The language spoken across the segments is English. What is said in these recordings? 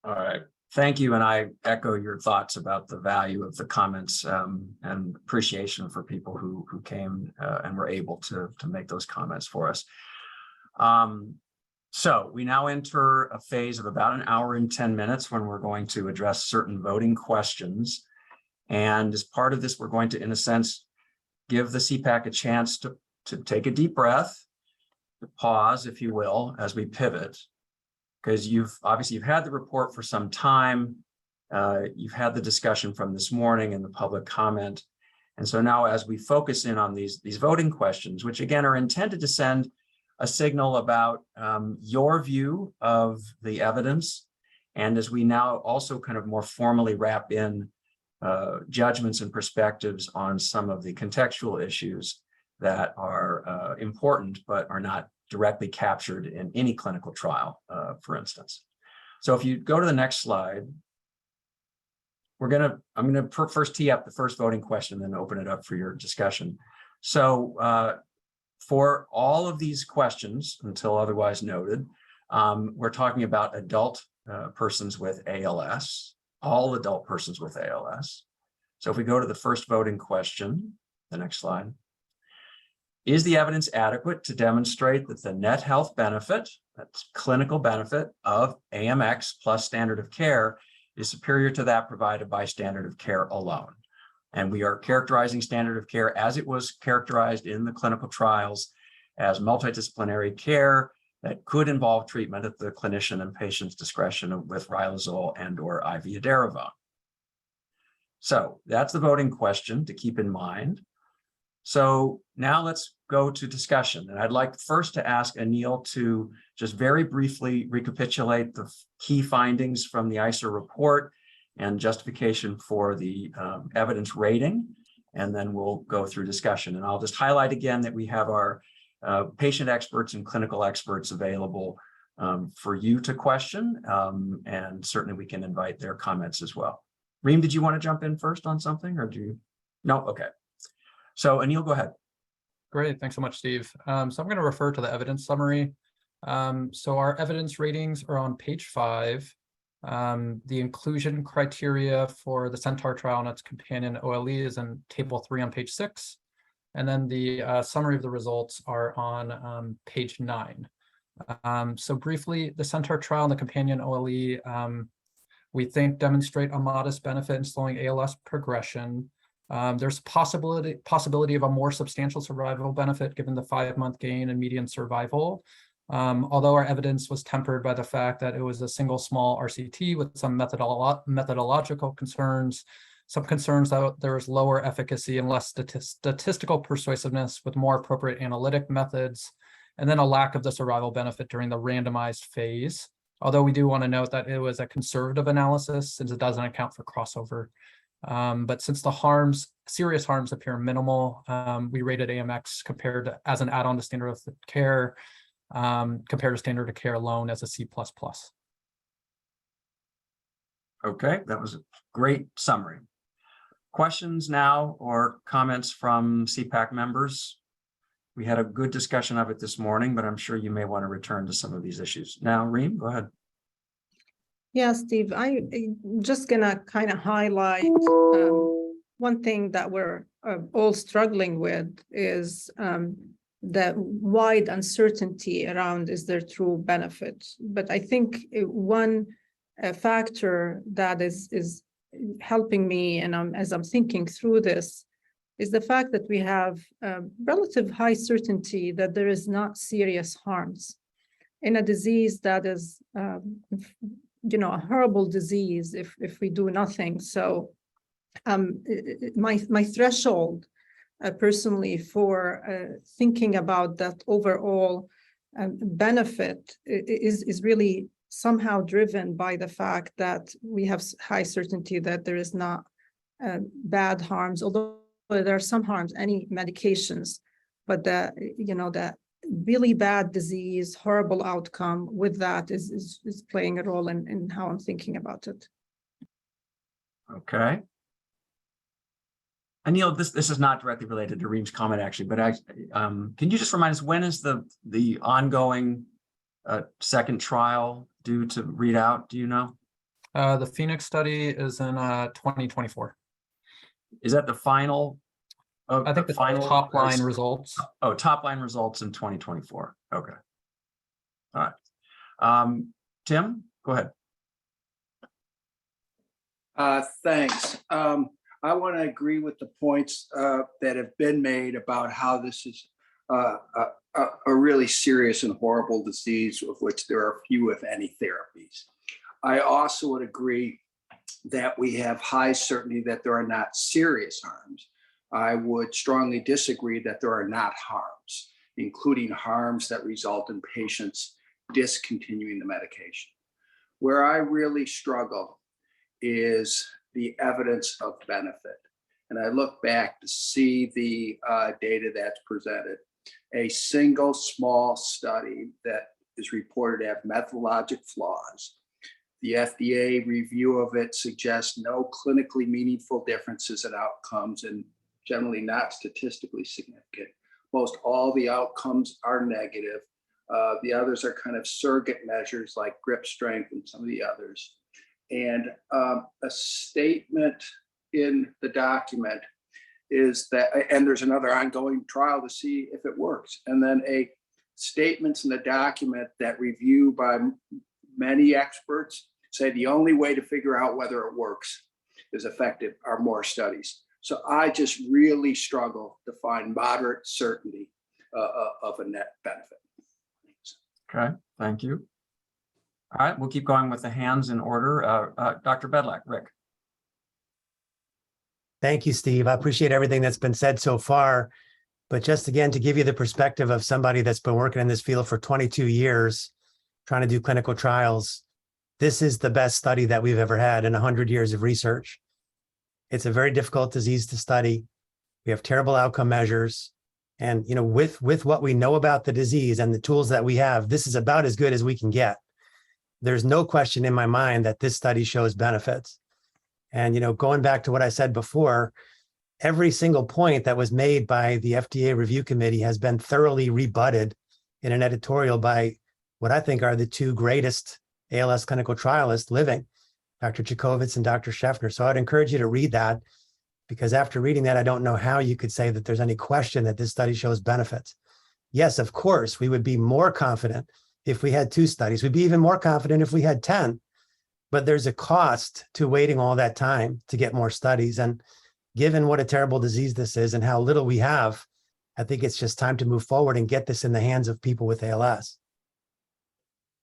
All right. Thank you. And I echo your thoughts about the value of the comments and appreciation for people who came and were able to make those comments for us. So we now enter a phase of about an hour and 10 minutes when we're going to address certain voting questions. And as part of this, we're going to, in a sense, give the CEPAC a chance to take a deep breath, to pause, if you will, as we pivot. Because you've had the report for some time, you've had the discussion from this morning and the public comment. And so now as we focus in on these voting questions, which again are intended to send a signal about your view of the evidence, and as we now also kind of more formally wrap in judgments and perspectives on some of the contextual issues that are important but are not directly captured in any clinical trial, for instance. So if you go to the next slide, I'm gonna first tee up the first voting question, then open it up for your discussion. So for all of these questions, until otherwise noted, we're talking about adult persons with ALS, all adult persons with ALS. So if we go to the first voting question, the next slide. Is the evidence adequate to demonstrate that the net health benefit, that's clinical benefit, of AMX plus standard of care is superior to that provided by standard of care alone? And we are characterizing standard of care as it was characterized in the clinical trials as multidisciplinary care that could involve treatment at the clinician and patient's discretion with riluzole and or IV Aderavone. So that's the voting question to keep in mind. So now let's go to discussion. And I'd like first to ask Anil to just very briefly recapitulate the key findings from the ICER report and justification for the evidence rating. And then we'll go through discussion. And I'll just highlight again that we have our patient experts and clinical experts available for you to question. And certainly we can invite their comments as well. Reem, did you want to jump in first on something or do you? No, okay. So Anil, go ahead. Great, thanks so much, Steve. So I'm going to refer to the evidence summary. So our evidence ratings are on page 5. The inclusion criteria for the Centaur trial and its companion OLE is in table 3 on page 6. And then the summary of the results are on page 9. So briefly, the Centaur trial and the companion OLE, we think demonstrate a modest benefit in slowing ALS progression. There's possibility of a more substantial survival benefit given the 5-month gain in median survival. Although our evidence was tempered by the fact that it was a single small RCT with some methodological concerns, some concerns that there was lower efficacy and less statistical persuasiveness with more appropriate analytic methods, and then a lack of the survival benefit during the randomized phase. Although we do want to note that it was a conservative analysis since it doesn't account for crossover. But since the serious harms appear minimal, we rated AMX as an add-on to standard of care, compared to standard of care alone as a C++. Okay, that was a great summary. Questions now or comments from CEPAC members? We had a good discussion of it this morning, but I'm sure you may want to return to some of these issues. Now, Reem, go ahead. Yeah, Steve, I'm just going to kind of highlight one thing that we're all struggling with is the wide uncertainty around is there true benefit. But I think one factor that is helping me, and as I'm thinking through this, is the fact that we have relative high certainty that there is not serious harms in a disease that is a horrible disease if we do nothing. So my threshold personally for thinking about that overall benefit is really somehow driven by the fact that we have high certainty that there is not bad harms, although there are some harms, any medications, but the really bad disease, horrible outcome with that is playing a role in how I'm thinking about it. Okay. Anil, this is not directly related to Reem's comment actually, but can you just remind us when is the ongoing second trial due to read out? Do you know? The Phoenix study is in 2024. Is that the final? I think the final top line results. Oh, top line results in 2024. Okay. All right. Tim, go ahead. Thanks. I want to agree with the points that have been made about how this is a really serious and horrible disease of which there are few, if any, therapies. I also would agree that we have high certainty that there are not serious harms. I would strongly disagree that there are not harms, including harms that result in patients discontinuing the medication. Where I really struggle is the evidence of benefit. And I look back to see the data that's presented. A single small study that is reported to have methodologic flaws. The FDA review of it suggests no clinically meaningful differences in outcomes and generally not statistically significant. Most all the outcomes are negative. The others are kind of surrogate measures like grip strength and some of the others. And a statement in the document is that, and there's another ongoing trial to see if it works. And then a statements in the document that review by many experts say the only way to figure out whether it works is effective are more studies. So I just really struggle to find moderate certainty of a net benefit. Thanks. Okay, thank you. All right, we'll keep going with the hands in order. Dr. Bedlack, Rick. Thank you, Steve. I appreciate everything that's been said so far. But just again, to give you the perspective of somebody that's been working in this field for 22 years, trying to do clinical trials, this is the best study that we've ever had in 100 years of research. It's a very difficult disease to study. We have terrible outcome measures. And with what we know about the disease and the tools that we have, this is about as good as we can get. There's no question in my mind that this study shows benefits. And, going back to what I said before, every single point that was made by the FDA review committee has been thoroughly rebutted in an editorial by what I think are the two greatest ALS clinical trialists living, Dr. Jacobitz and Dr. Scheffner. So I'd encourage you to read that, because after reading that, I don't know how you could say that there's any question that this study shows benefits. Yes, of course, we would be more confident if we had 2 studies. We'd be even more confident if we had 10. But there's a cost to waiting all that time to get more studies. And given what a terrible disease this is and how little we have, I think it's just time to move forward and get this in the hands of people with ALS.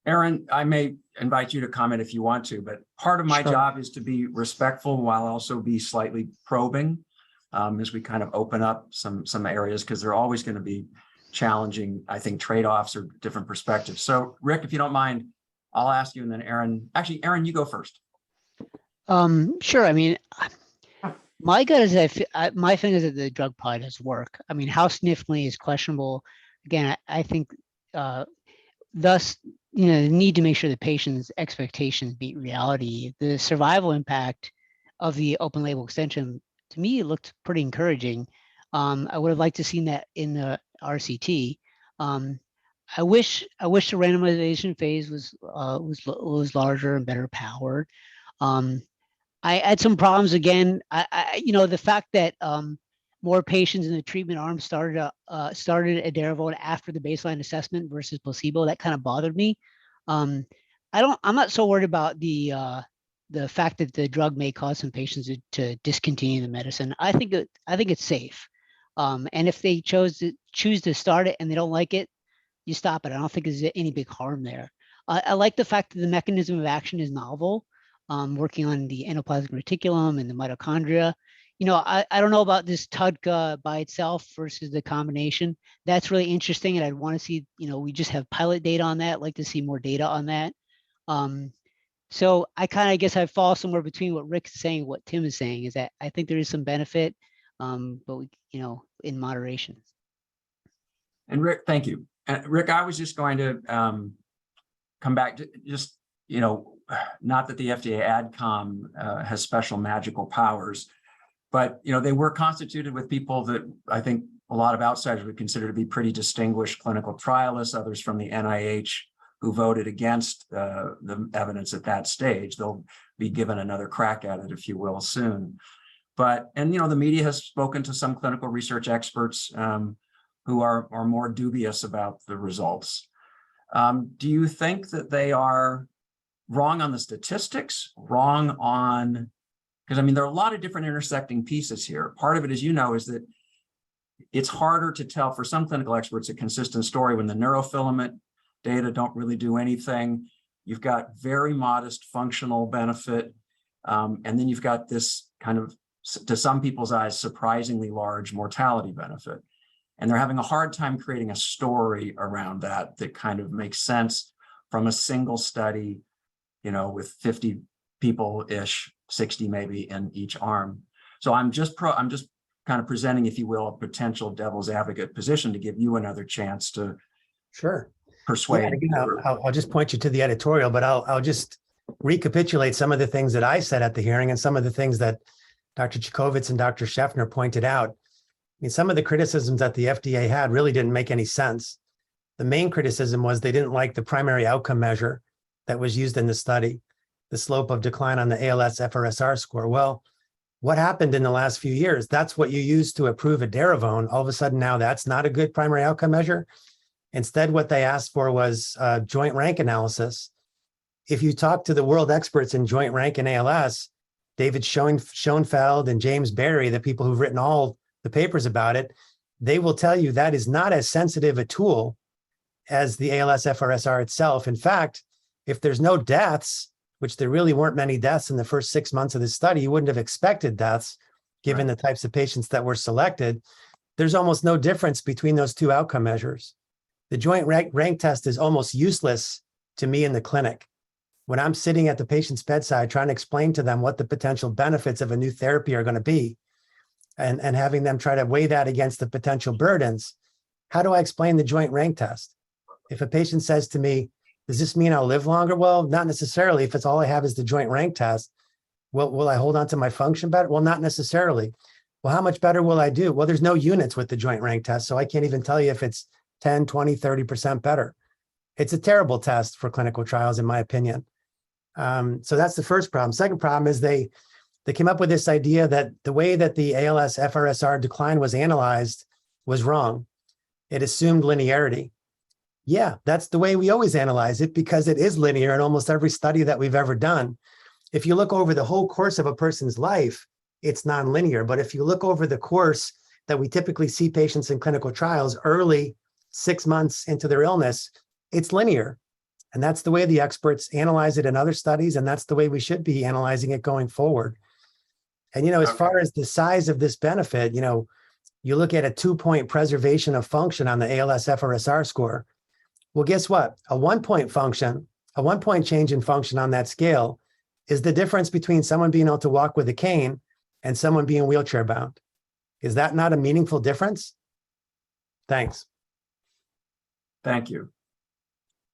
Aaron, I may invite you to comment if you want to, but part of my job is to be respectful while also be slightly probing as we kind of open up some areas, because there are always going to be challenging, I think, trade-offs or different perspectives. So Rick, if you don't mind, I'll ask you, and then Aaron. Actually, Aaron, you go first. Sure. I mean, my gut is that my feeling is that the drug probably does work. I mean, how significantly is questionable. Again, I think thus, the need to make sure the patient's expectations meet reality. The survival impact of the open label extension, to me, it looked pretty encouraging. I would have liked to have seen that in the RCT. I wish the randomization phase was larger and better powered. I had some problems again. The fact that more patients in the treatment arm started Aderavone after the baseline assessment versus placebo, that kind of bothered me. I'm not so worried about the fact that the drug may cause some patients to discontinue the medicine. I think it's safe. And if they choose to start it and they don't like it, you stop it. I don't think there's any big harm there. I like the fact that the mechanism of action is novel, working on the endoplasmic reticulum and the mitochondria. I don't know about this TUDCA by itself versus the combination. That's really interesting, and I'd want to see, we just have pilot data on that. I'd like to see more data on that. So I kind of guess I fall somewhere between what Rick's saying and what Tim is saying, is that I think there is some benefit, but we, in moderation. And Rick, thank you. And Rick, I was just going to come back to just, not that the FDA AdCom has special magical powers, but, they were constituted with people that I think a lot of outsiders would consider to be pretty distinguished clinical trialists, others from the NIH who voted against the evidence at that stage. They'll be given another crack at it, if you will, soon. But, and you know, the media has spoken to some clinical research experts who are more dubious about the results. Do you think that they are wrong on the statistics, wrong on, because I mean, there are a lot of different intersecting pieces here. Part of it, as you know, is that it's harder to tell for some clinical experts a consistent story when the neurofilament data don't really do anything. You've got very modest functional benefit. And then you've got this kind of, to some people's eyes, surprisingly large mortality benefit. And they're having a hard time creating a story around that that kind of makes sense from a single study, you know, with 50 people-ish, 60 maybe in each arm. So I'm just kind of presenting, if you will, a potential devil's advocate position to give you another chance to Sure. persuade. Yeah, again, I'll just point you to the editorial, but I'll just recapitulate some of the things that I said at the hearing and some of the things that Dr. Chkovits and Dr. Scheffner pointed out. I mean, some of the criticisms that the FDA had really didn't make any sense. The main criticism was they didn't like the primary outcome measure that was used in the study, the slope of decline on the ALS FRSR score. Well, what happened in the last few years? That's what you used to approve Aderavone. All of a sudden now that's not a good primary outcome measure. Instead, what they asked for was joint rank analysis. If you talk to the world experts in joint rank and ALS, David Schoenfeld and James Berry, the people who've written all the papers about it, they will tell you that is not as sensitive a tool as the ALS FRSR itself. In fact, if there's no deaths, which there really weren't many deaths in the first 6 months of the study, you wouldn't have expected deaths given the types of patients that were selected. There's almost no difference between those two outcome measures. The joint rank test is almost useless to me in the clinic. When I'm sitting at the patient's bedside trying to explain to them what the potential benefits of a new therapy are going to be, and having them try to weigh that against the potential burdens, how do I explain the joint rank test? If a patient says to me, does this mean I'll live longer? Well, not necessarily. If it's all I have is the joint rank test, will I hold on to my function better? Well, not necessarily. Well, how much better will I do? Well, there's no units with the joint rank test, so I can't even tell you if it's 10, 20, 30% better. It's a terrible test for clinical trials, in my opinion. So that's the first problem. Second problem is they came up with this idea that the way that the ALS FRSR decline was analyzed was wrong. It assumed linearity. Yeah, that's the way we always analyze it because it is linear in almost every study that we've ever done. If you look over the whole course of a person's life, it's nonlinear. But if you look over the course that we typically see patients in clinical trials early, 6 months into their illness, it's linear. And that's the way the experts analyze it in other studies. And that's the way we should be analyzing it going forward. And, you know, as far as the size of this benefit, you know, you look at a 2-point preservation of function on the ALS FRSR score. Well, guess what? A 1-point function, a 1-point change in function on that scale is the difference between someone being able to walk with a cane and someone being wheelchair bound. Is that not a meaningful difference? Thanks. Thank you.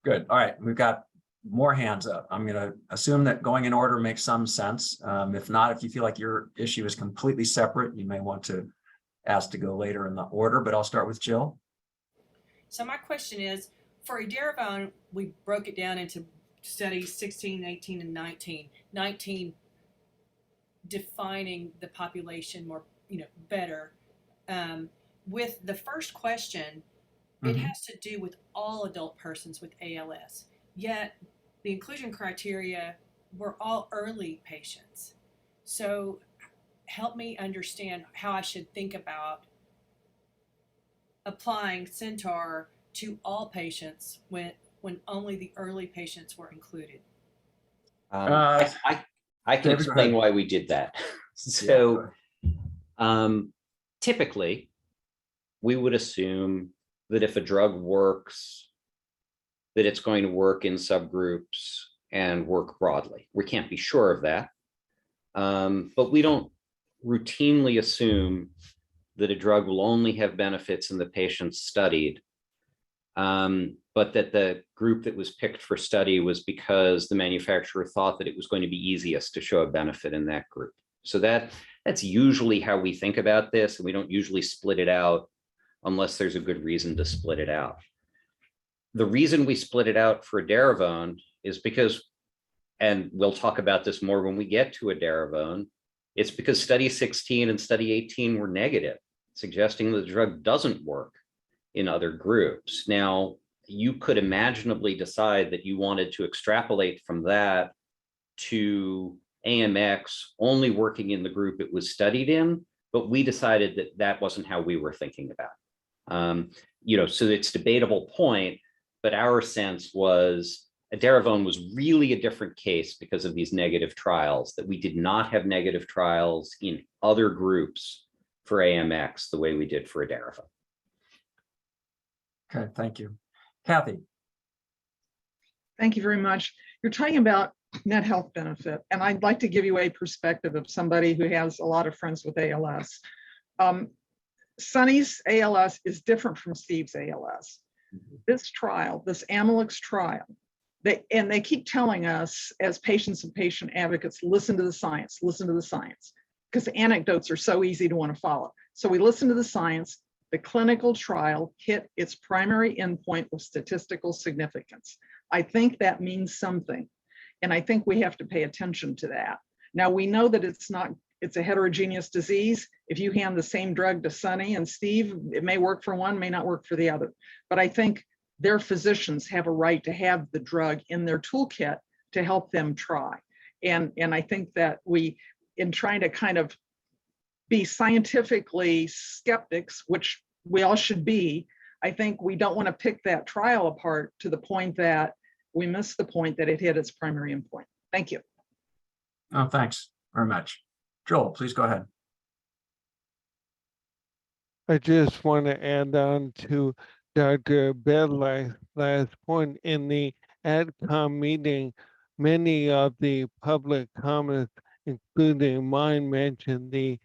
Good. All right. We've got more hands up. I'm going to assume that going in order makes some sense. If not, if you feel like your issue is completely separate, you may want to ask to go later in the order, but I'll start with Jill. So my question is, for Aderavone, we broke it down into studies 16, 18, and 19. 19 defining the population more, better. With the first question, it has to do with all adult persons with ALS. Yet the inclusion criteria were all early patients. So help me understand how I should think about applying Centaur to all patients when only the early patients were included. I can explain why we did that. So typically, we would assume that if a drug works, that it's going to work in subgroups and work broadly. We can't be sure of that, but we don't routinely assume that a drug will only have benefits in the patients studied, but that the group that was picked for study was because the manufacturer thought that it was going to be easiest to show a benefit in that group. So that's usually how we think about this, and we don't usually split it out unless there's a good reason to split it out. The reason we split it out for Aderavone is because, and we'll talk about this more when we get to Aderavone, it's because study 16 and study 18 were negative, suggesting the drug doesn't work in other groups. Now, you could imaginably decide that you wanted to extrapolate from that to AMX only working in the group it was studied in, but we decided that that wasn't how we were thinking about. So it's debatable point, but our sense was Aderavone was really a different case because of these negative trials, that we did not have negative trials in other groups for AMX the way we did for Aderavone. Okay, thank you. Kathy. Thank you very much. You're talking about net health benefit, and I'd like to give you a perspective of somebody who has a lot of friends with ALS. Sonny's ALS is different from Steve's ALS. This trial, this Amylyx trial, they keep telling us as patients and patient advocates, listen to the science, because anecdotes are so easy to want to follow. So we listen to the science. The clinical trial hit its primary endpoint with statistical significance. I think that means something. And I think we have to pay attention to that. Now we know that it's a heterogeneous disease. If you hand the same drug to Sonny and Steve, it may work for one, may not work for the other. But I think their physicians have a right to have the drug in their toolkit to help them try. And I think that we, in trying to kind of be scientifically skeptics, which we all should be, I think we don't want to pick that trial apart to the point that we miss the point that it hit its primary endpoint. Thank you. Oh, thanks very much. Joel, please go ahead. I just want to add on to Dr. Bedlai's last point. In the AdCom meeting, many of the public comments, including mine, mentioned the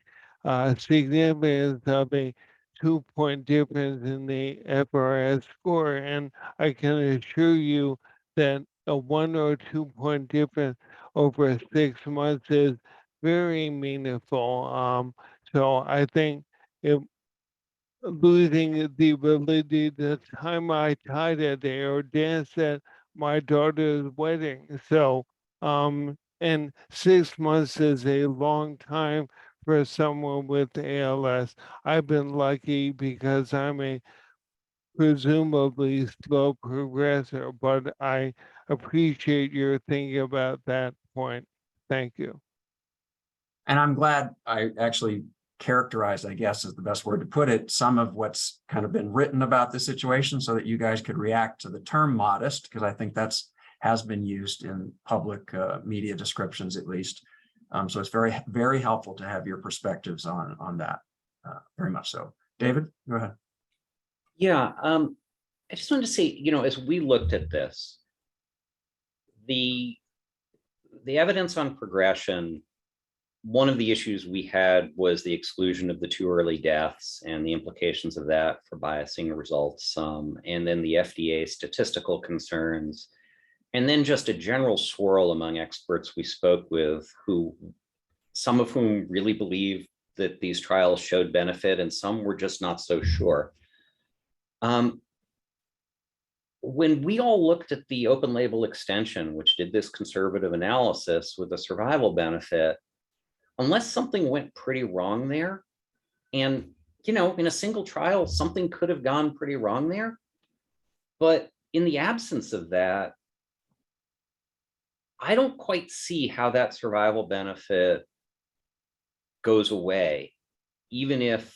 significance of a 2-point difference in the FRS score. And I can assure you that a 1 or 2 point difference over 6 months is very meaningful. So I think if losing the ability, the time I tied it there or danced at my daughter's wedding. So, and 6 months is a long time for someone with ALS. I've been lucky because I'm a presumably slow progressor, but I appreciate your thinking about that point. Thank you. And I'm glad I actually characterized, I guess is the best word to put it, some of what's kind of been written about the situation so that you guys could react to the term modest, because I think has been used in public media descriptions at least. So it's very, very helpful to have your perspectives on that, very much so. David, go ahead. Yeah, I just wanted to say, as we looked at this, the evidence on progression, one of the issues we had was the exclusion of the 2 early deaths and the implications of that for biasing results, and then the FDA statistical concerns, and then just a general swirl among experts we spoke with, some of whom really believe that these trials showed benefit and some were just not so sure. When we all looked at the open label extension, which did this conservative analysis with a survival benefit, unless something went pretty wrong there, and in a single trial, something could have gone pretty wrong there. But in the absence of that, I don't quite see how that survival benefit goes away, even if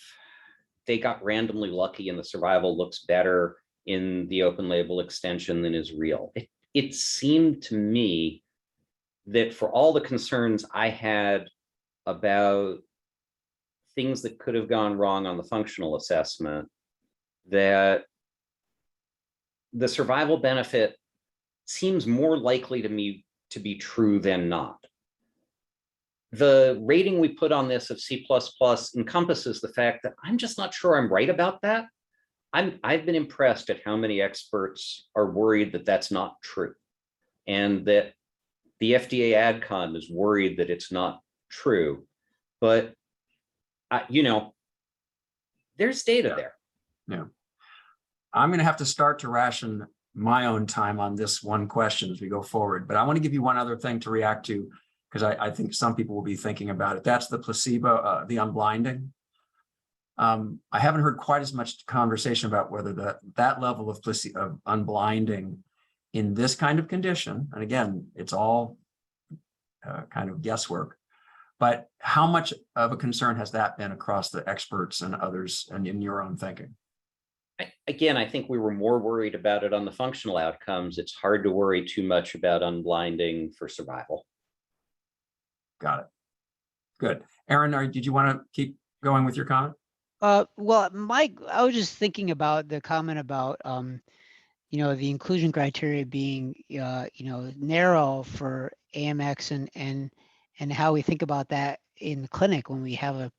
they got randomly lucky and the survival looks better in the open label extension than is real. It seemed to me that for all the concerns I had about things that could have gone wrong on the functional assessment, that the survival benefit seems more likely to me to be true than not. The rating we put on this of C++ encompasses the fact that I'm just not sure I'm right about that. I've been impressed at how many experts are worried that that's not true, and that the FDA AdCom is worried that it's not true. But there's data there. Yeah. I'm going to have to start to ration my own time on this one question as we go forward, but I want to give you one other thing to react to, because I think some people will be thinking about it. That's the placebo, the unblinding. I haven't heard quite as much conversation about whether that level of unblinding in this kind of condition, and again, it's all kind of guesswork, but how much of a concern has that been across the experts and others and in your own thinking? Again, I think we were more worried about it on the functional outcomes. It's hard to worry too much about unblinding for survival. Got it. Good. Aaron, did you want to keep going with your comment? Well, Mike, I was just thinking about the comment about, you know, the inclusion criteria being, you know, narrow for AMX and how we think about that in the clinic when we have a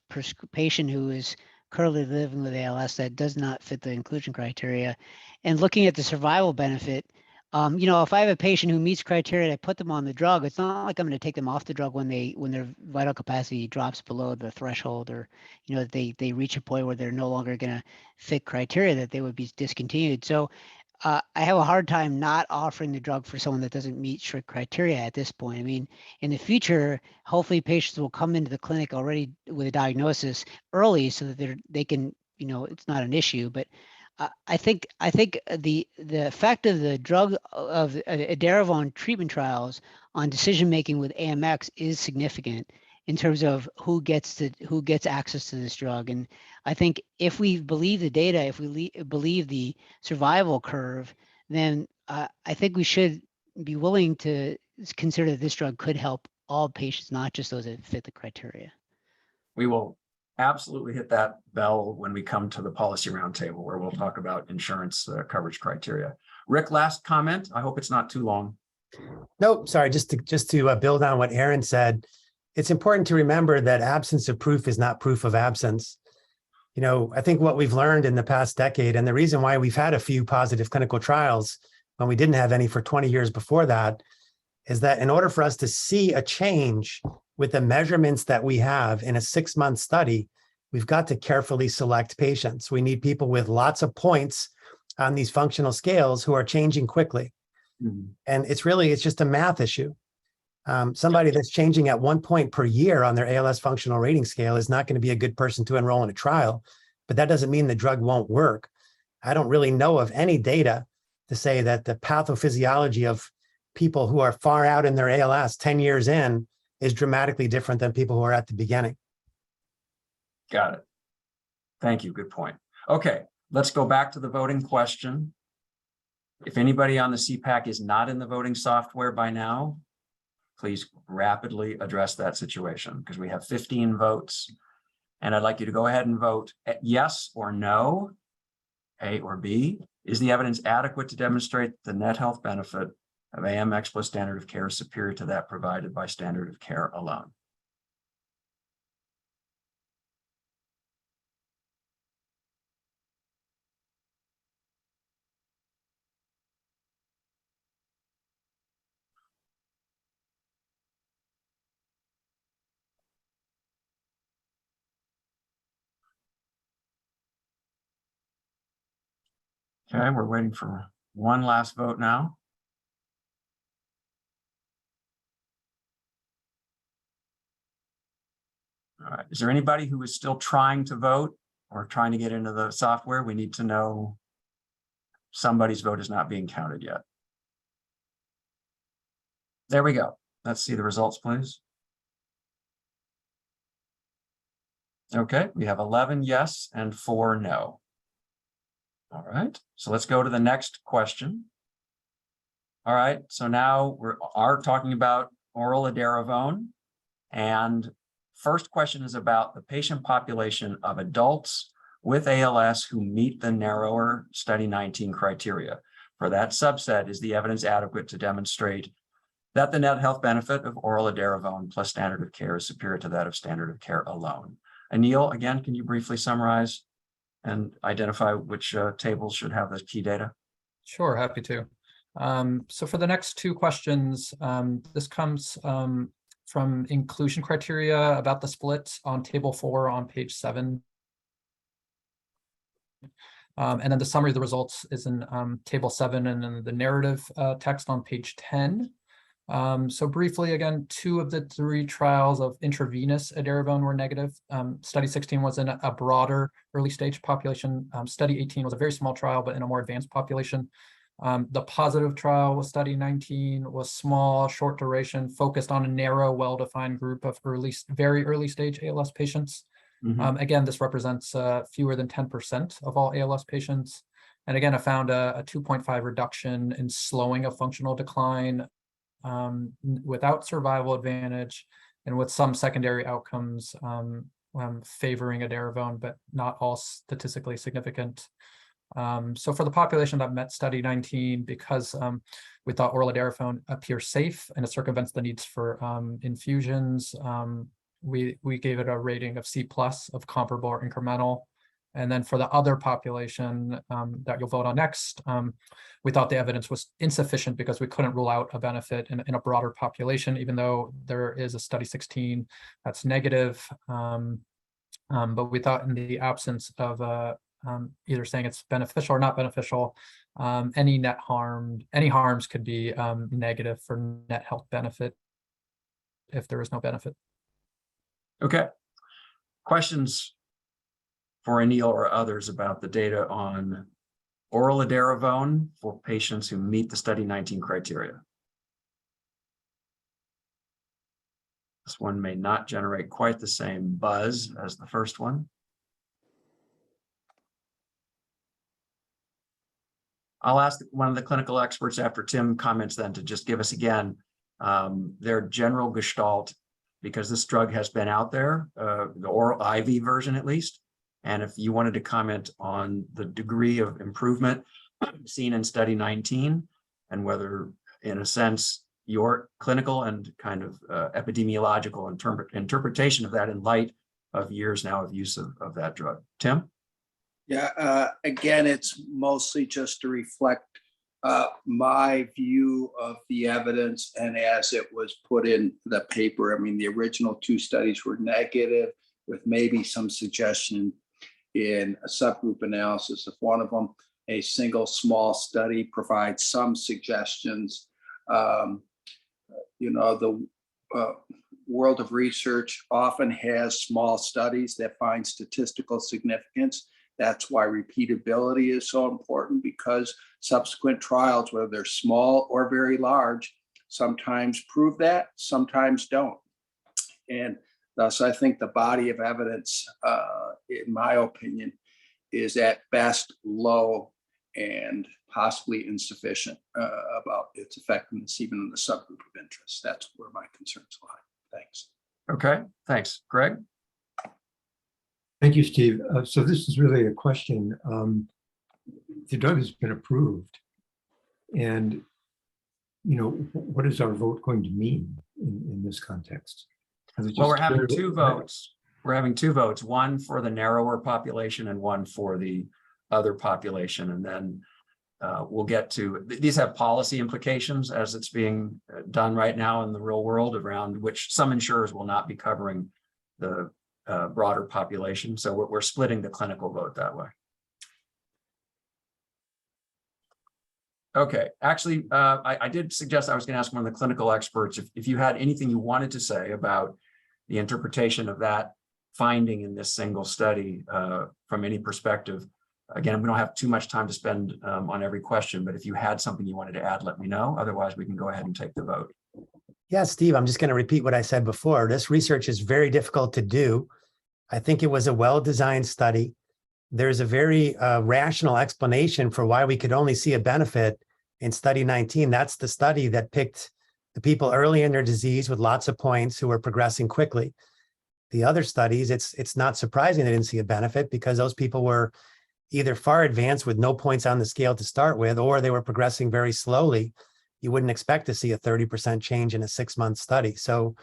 patient who is currently living with ALS that does not fit the inclusion criteria, and looking at the survival benefit. You know, if I have a patient who meets criteria, I put them on the drug, it's not like I'm going to take them off the drug when their vital capacity drops below the threshold, or, you know, they reach a point where they're no longer going to fit criteria, that they would be discontinued. So I have a hard time not offering the drug for someone that doesn't meet strict criteria at this point. I mean, in the future, hopefully patients will come into the clinic already with a diagnosis early so that they can, you know, it's not an issue. But I think the effect of the drug of Aderavone treatment trials on decision making with AMX is significant in terms of who gets access to this drug. And I think if we believe the data, if we believe the survival curve, then I think we should be willing to consider that this drug could help all patients, not just those that fit the criteria. We will absolutely hit that bell when we come to the policy roundtable, where we'll talk about insurance coverage criteria. Rick, last comment. I hope it's not too long. Nope, sorry, just to build on what Aaron said, it's important to remember that absence of proof is not proof of absence. You know, I think what we've learned in the past decade, and the reason why we've had a few positive clinical trials when we didn't have any for 20 years before that, is that in order for us to see a change with the measurements that we have in a 6-month study, we've got to carefully select patients. We need people with lots of points on these functional scales who are changing quickly. Mm-hmm. And it's just a math issue. Somebody that's changing at 1 point per year on their ALS functional rating scale is not going to be a good person to enroll in a trial, but that doesn't mean the drug won't work. I don't really know of any data to say that the pathophysiology of people who are far out in their ALS 10 years in is dramatically different than people who are at the beginning. Got it. Thank you. Good point. Okay, let's go back to the voting question. If anybody on the CEPAC is not in the voting software by now, please rapidly address that situation, because we have 15 votes. And I'd like you to go ahead and vote yes or no, A or B. Is the evidence adequate to demonstrate the net health benefit of AMX plus standard of care is superior to that provided by standard of care alone? Okay, we're waiting for one last vote now. All right, is there anybody who is still trying to vote or trying to get into the software? We need to know somebody's vote is not being counted yet. There we go. Let's see the results, please. Okay, we have 11 yes and 4 no. All right, so let's go to the next question. All right, so now we are talking about oral Aderavone. And first question is about the patient population of adults with ALS who meet the narrower study 19 criteria. For that subset, is the evidence adequate to demonstrate that the net health benefit of oral Aderavone plus standard of care is superior to that of standard of care alone? Anil, again, can you briefly summarize and identify which tables should have the key data? Sure, happy to. So for the next two questions, this comes from inclusion criteria about the splits on table 4 on page 7. And then the summary of the results is in table 7 and then the narrative text on page 10. So briefly, again, 2 of the 3 trials of intravenous Aderavone were negative. Study 16 was in a broader early stage population. Study 18 was a very small trial, but in a more advanced population. The positive trial was study 19, was small, short duration, focused on a narrow, well-defined group of very early stage ALS patients. Again, this represents fewer than 10% of all ALS patients. And again, I found a 2.5 reduction in slowing of functional decline without survival advantage and with some secondary outcomes favoring Aderavone, but not all statistically significant. So for the population that met study 19, because we thought oral Aderavone appears safe and it circumvents the needs for infusions, we gave it a rating of C+ of comparable or incremental. And then for the other population that you'll vote on next, we thought the evidence was insufficient because we couldn't rule out a benefit in a broader population, even though there is a study 16 that's negative. But we thought in the absence of either saying it's beneficial or not beneficial, any harms could be negative for net health benefit if there is no benefit. Okay. Questions for Anil or others about the data on oral Aderavone for patients who meet the study 19 criteria? This one may not generate quite the same buzz as the first one. I'll ask one of the clinical experts after Tim comments then to just give us again their general gestalt, because this drug has been out there, the oral IV version at least. And if you wanted to comment on the degree of improvement seen in study 19 and whether, in a sense, your clinical and kind of epidemiological interpretation of that in light of years now of use of that drug. Tim? Yeah, again, it's mostly just to reflect my view of the evidence and as it was put in the paper. I mean, the original 2 studies were negative with maybe some suggestion in a subgroup analysis of one of them. A single small study provides some suggestions. The world of research often has small studies that find statistical significance. That's why repeatability is so important, because subsequent trials, whether they're small or very large, sometimes prove that, sometimes don't. And thus, I think the body of evidence, in my opinion, is at best low and possibly insufficient about its effectiveness, even in the subgroup of interest. That's where my concerns lie. Thanks. Okay, thanks. Greg? Thank you, Steve. So this is really a question. The drug has been approved, and what is our vote going to mean in this context? Well, we're having 2 votes. We're having 2 votes, one for the narrower population and one for the other population. And then we'll get to, these have policy implications as it's being done right now in the real world, around which some insurers will not be covering the broader population. So we're splitting the clinical vote that way. Okay, actually, I did suggest I was going to ask one of the clinical experts if you had anything you wanted to say about the interpretation of that finding in this single study from any perspective. Again, we don't have too much time to spend on every question, but if you had something you wanted to add, let me know. Otherwise, we can go ahead and take the vote. Yeah, Steve, I'm just going to repeat what I said before. This research is very difficult to do. I think it was a well-designed study. There's a very rational explanation for why we could only see a benefit in study 19. That's the study that picked the people early in their disease with lots of points who were progressing quickly. The other studies, it's not surprising they didn't see a benefit because those people were either far advanced with no points on the scale to start with, or they were progressing very slowly. You wouldn't expect to see a 30% change in a 6-month study. So,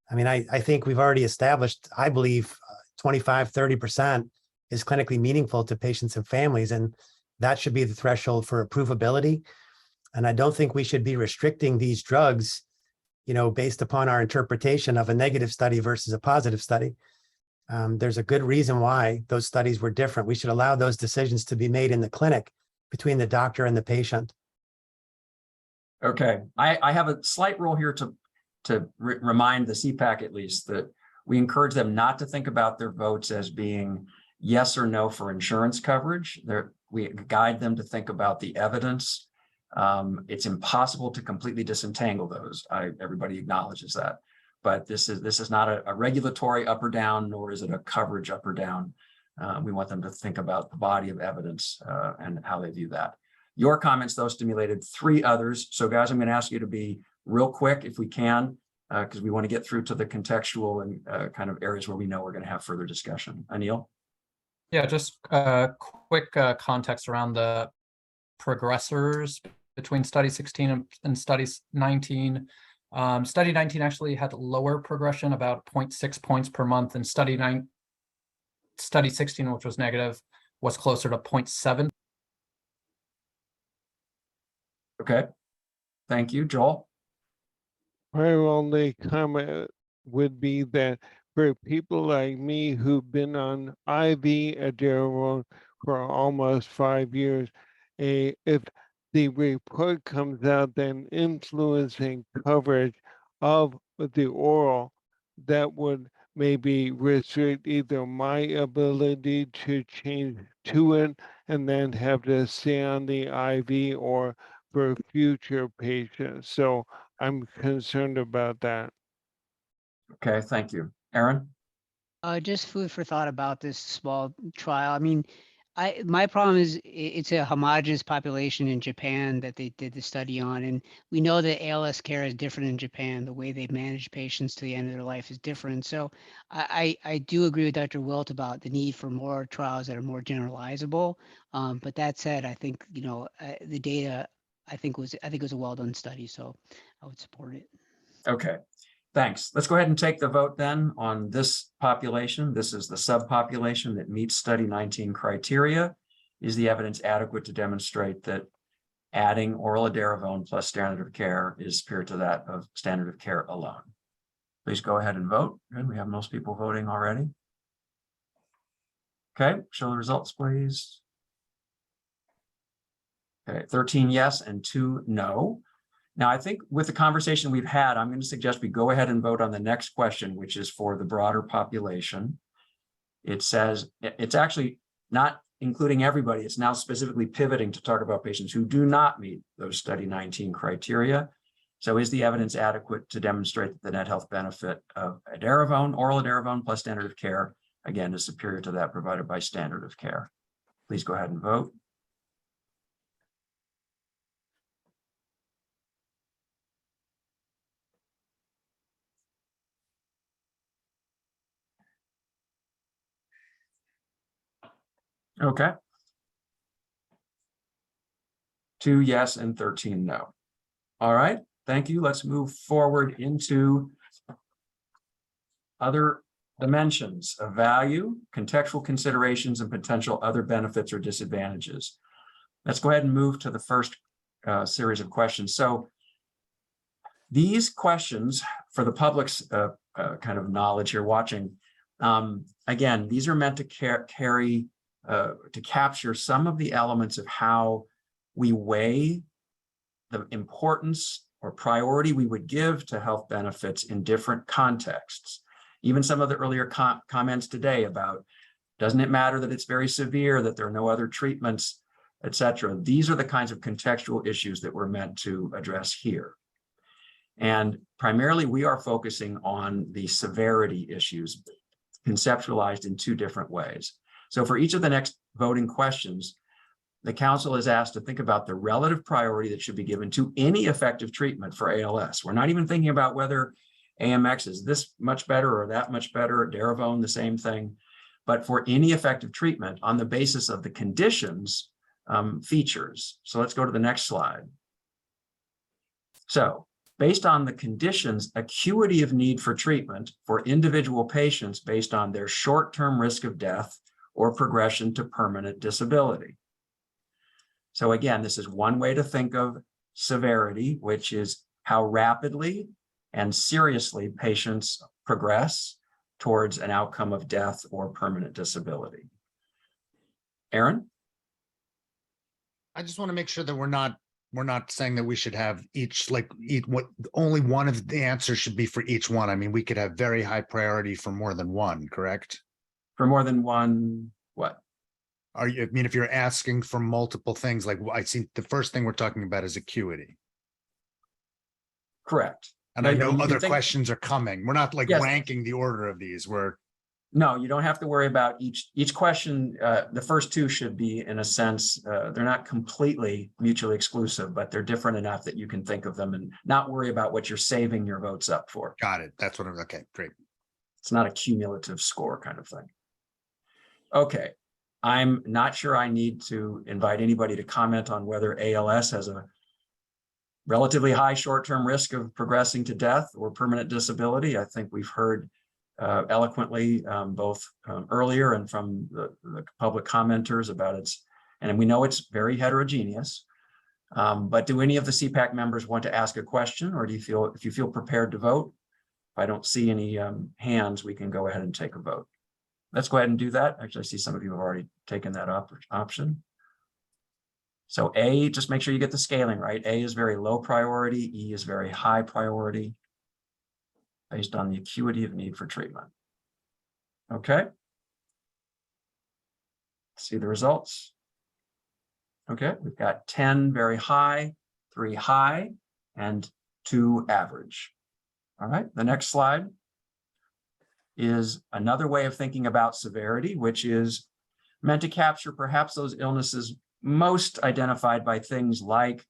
I mean, I think we've already established, I believe 25, 30% is clinically meaningful to patients and families, and that should be the threshold for approvability. And I don't think we should be restricting these drugs, based upon our interpretation of a negative study versus a positive study. There's a good reason why those studies were different. We should allow those decisions to be made in the clinic between the doctor and the patient. Okay, I have a slight rule here to remind the CPAC at least that we encourage them not to think about their votes as being yes or no for insurance coverage. We guide them to think about the evidence. It's impossible to completely disentangle those. Everybody acknowledges that. But this is not a regulatory up or down, nor is it a coverage up or down. We want them to think about the body of evidence and how they view that. Your comments, though, stimulated 3 others. So guys, I'm going to ask you to be real quick if we can, because we want to get through to the contextual and kind of areas where we know we're going to have further discussion. Anil? Yeah, just quick context around the progressors between study 16 and study 19. Study 19 actually had lower progression, about 0.6 points per month, and study 16, which was negative, was closer to 0.7. Okay, thank you. Joel? My only comment would be that for people like me who've been on IV Aderavone for almost 5 years, if the report comes out then influencing coverage of the oral, that would maybe restrict either my ability to change to it and then have to stay on the IV or for future patients. So I'm concerned about that. Okay, thank you. Aaron? Just food for thought about this small trial. I mean, my problem is it's a homogeneous population in Japan that they did the study on, and we know that ALS care is different in Japan. The way they manage patients to the end of their life is different. So I do agree with Dr. Wilt about the need for more trials that are more generalizable. But that said, I think the data I think it was a well done study, so I would support it. Okay, thanks. Let's go ahead and take the vote then on this population. This is the subpopulation that meets study 19 criteria. Is the evidence adequate to demonstrate that adding oral Aderavone plus standard of care is superior to that of standard of care alone? Please go ahead and vote. Good, we have most people voting already. Okay, show the results, please. Okay, 13 yes and 2 no. Now, I think with the conversation we've had, I'm going to suggest we go ahead and vote on the next question, which is for the broader population. It says it's actually not including everybody. It's now specifically pivoting to talk about patients who do not meet those study 19 criteria. So is the evidence adequate to demonstrate that the net health benefit of Aderavone, oral Aderavone plus standard of care, again, is superior to that provided by standard of care? Please go ahead and vote. Okay. 2 yes and 13 no. All right, thank you. Let's move forward into other dimensions of value, contextual considerations, and potential other benefits or disadvantages. Let's go ahead and move to the first series of questions. So these questions, for the public's kind of knowledge here watching, again, these are meant to to capture some of the elements of how we weigh the importance or priority we would give to health benefits in different contexts. Even some of the earlier comments today about, doesn't it matter that it's very severe, that there are no other treatments, et cetera. These are the kinds of contextual issues that we're meant to address here. And primarily, we are focusing on the severity issues conceptualized in 2 different ways. So for each of the next voting questions, the council is asked to think about the relative priority that should be given to any effective treatment for ALS. We're not even thinking about whether AMX is this much better or that much better, Aderavone, the same thing, but for any effective treatment on the basis of the conditions features. So let's go to the next slide. So based on the conditions, acuity of need for treatment for individual patients based on their short-term risk of death or progression to permanent disability. So again, this is one way to think of severity, which is how rapidly and seriously patients progress towards an outcome of death or permanent disability. Aaron? I just want to make sure that we're not saying that we should have only one of the answers should be for each one. I mean, we could have very high priority for more than one, correct? For more than one, what? I mean, if you're asking for multiple things, like I see the first thing we're talking about is acuity. Correct. And No, I you know can other think- questions are coming. We're not like Yes. ranking the order of these. No, you don't have to worry about each question. The first two should be, in a sense, they're not completely mutually exclusive, but they're different enough that you can think of them and not worry about what you're saving your votes up for. Got it. That's what I'm, okay, great. It's not a cumulative score kind of thing. Okay, I'm not sure I need to invite anybody to comment on whether ALS has a relatively high short-term risk of progressing to death or permanent disability. I think we've heard eloquently both earlier and from the public commenters about its, and we know it's very heterogeneous. But do any of the CEPAC members want to ask a question, or do you feel, if you feel prepared to vote? If I don't see any hands, we can go ahead and take a vote. Let's go ahead and do that. Actually, I see some of you have already taken that option. So A, just make sure you get the scaling right. A is very low priority, E is very high priority, based on the acuity of need for treatment. Okay. See the results. Okay, we've got 10 very high, 3 high, and 2 average. All right, the next slide is another way of thinking about severity, which is meant to capture perhaps those illnesses most identified by things like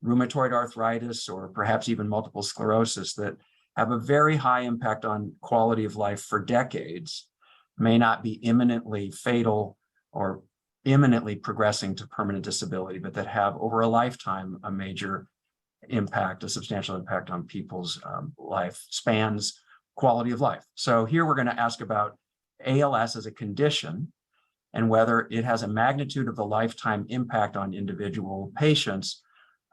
rheumatoid arthritis or perhaps even multiple sclerosis that have a very high impact on quality of life for decades, may not be imminently fatal or imminently progressing to permanent disability, but that have over a lifetime a major impact, a substantial impact on people's life spans, quality of life. So here we're going to ask about ALS as a condition and whether it has a magnitude of the lifetime impact on individual patients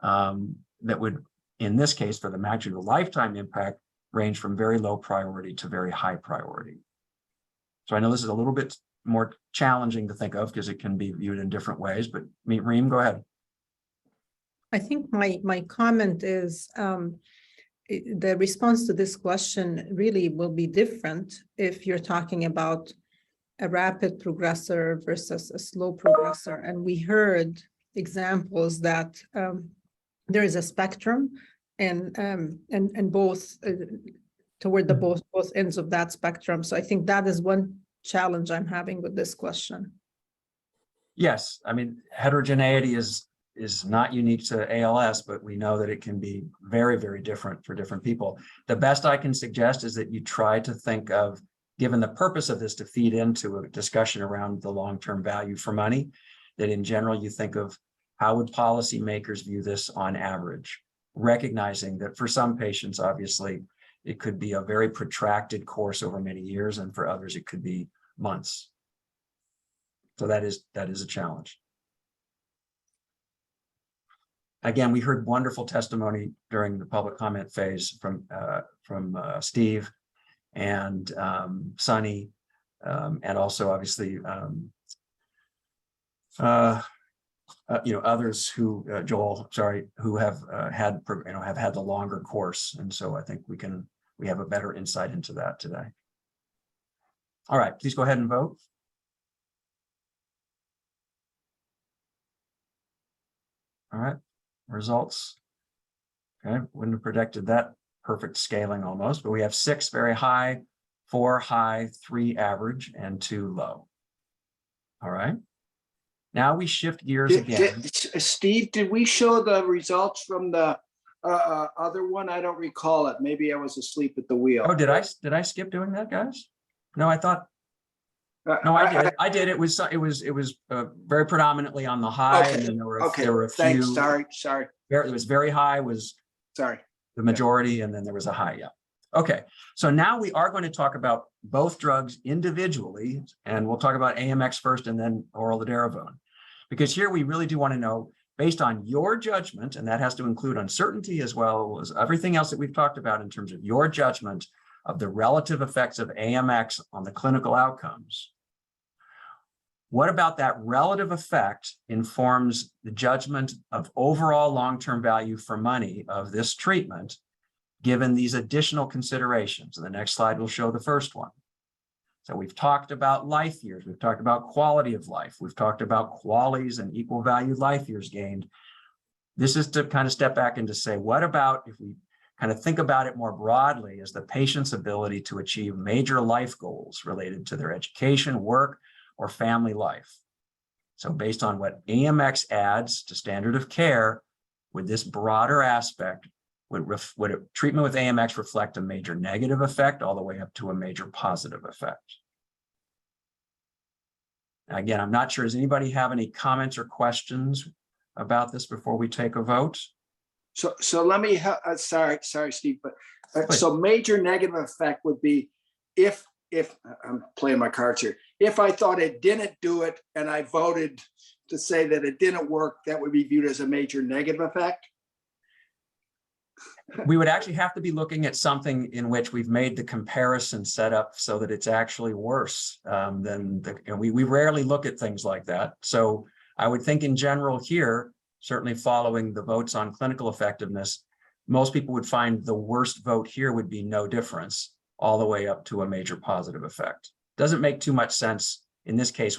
that would, in this case, for the magnitude of the lifetime impact, range from very low priority to very high priority. So I know this is a little bit more challenging to think of because it can be viewed in different ways, but Reem, go ahead. I think my comment is the response to this question really will be different if you're talking about a rapid progressor versus a slow progressor. And we heard examples that there is a spectrum and both toward the both ends of that spectrum. So I think that is one challenge I'm having with this question. Yes, I mean, heterogeneity is not unique to ALS, but we know that it can be very, very different for different people. The best I can suggest is that you try to think of, given the purpose of this to feed into a discussion around the long-term value for money, that in general you think of how would policymakers view this on average, recognizing that for some patients, obviously, it could be a very protracted course over many years, and for others, it could be months. So that is a challenge. Again, we heard wonderful testimony during the public comment phase from Steve and Sunny, and also obviously others who Joel, sorry, who have had the longer course, and so I think we have a better insight into that today. All right, please go ahead and vote. All right, results. Okay, wouldn't have predicted that perfect scaling almost, but we have 6 very high, 4 high, 3 average, and 2 low. All right. Now we shift gears again. Steve, did we show the results from the other one? I don't recall it. Maybe I was asleep at the wheel. Oh, did I skip doing that, guys? No, I thought. No, I did. It was very predominantly on the high, Okay. and then there were a few. Thanks. Sorry. It was very high was Sorry. the majority, and then there was a high. Yeah. Okay. So now we are going to talk about both drugs individually, and we'll talk about AMX first, and then oral Aderavone, because here we really do want to know, based on your judgment, and that has to include uncertainty as well as everything else that we've talked about in terms of your judgment of the relative effects of AMX on the clinical outcomes, what about that relative effect informs the judgment of overall long-term value for money of this treatment, given these additional considerations? And the next slide will show the first one. So we've talked about life years, we've talked about quality of life, we've talked about QALYs and equal value life years gained. This is to kind of step back and to say, what about if we kind of think about it more broadly as the patient's ability to achieve major life goals related to their education, work, or family life? So based on what AMX adds to standard of care, would this broader aspect, would treatment with AMX reflect a major negative effect all the way up to a major positive effect? Again, I'm not sure, does anybody have any comments or questions about this before we take a vote? So let me, sorry, Steve, but so major negative effect would be if I'm playing my cards here, if I thought it didn't do it and I voted to say that it didn't work, that would be viewed as a major negative effect? We would actually have to be looking at something in which we've made the comparison set up so that it's actually worse than we rarely look at things like that. So I would think in general here, certainly following the votes on clinical effectiveness, most people would find the worst vote here would be no difference all the way up to a major positive effect. Doesn't make too much sense in this case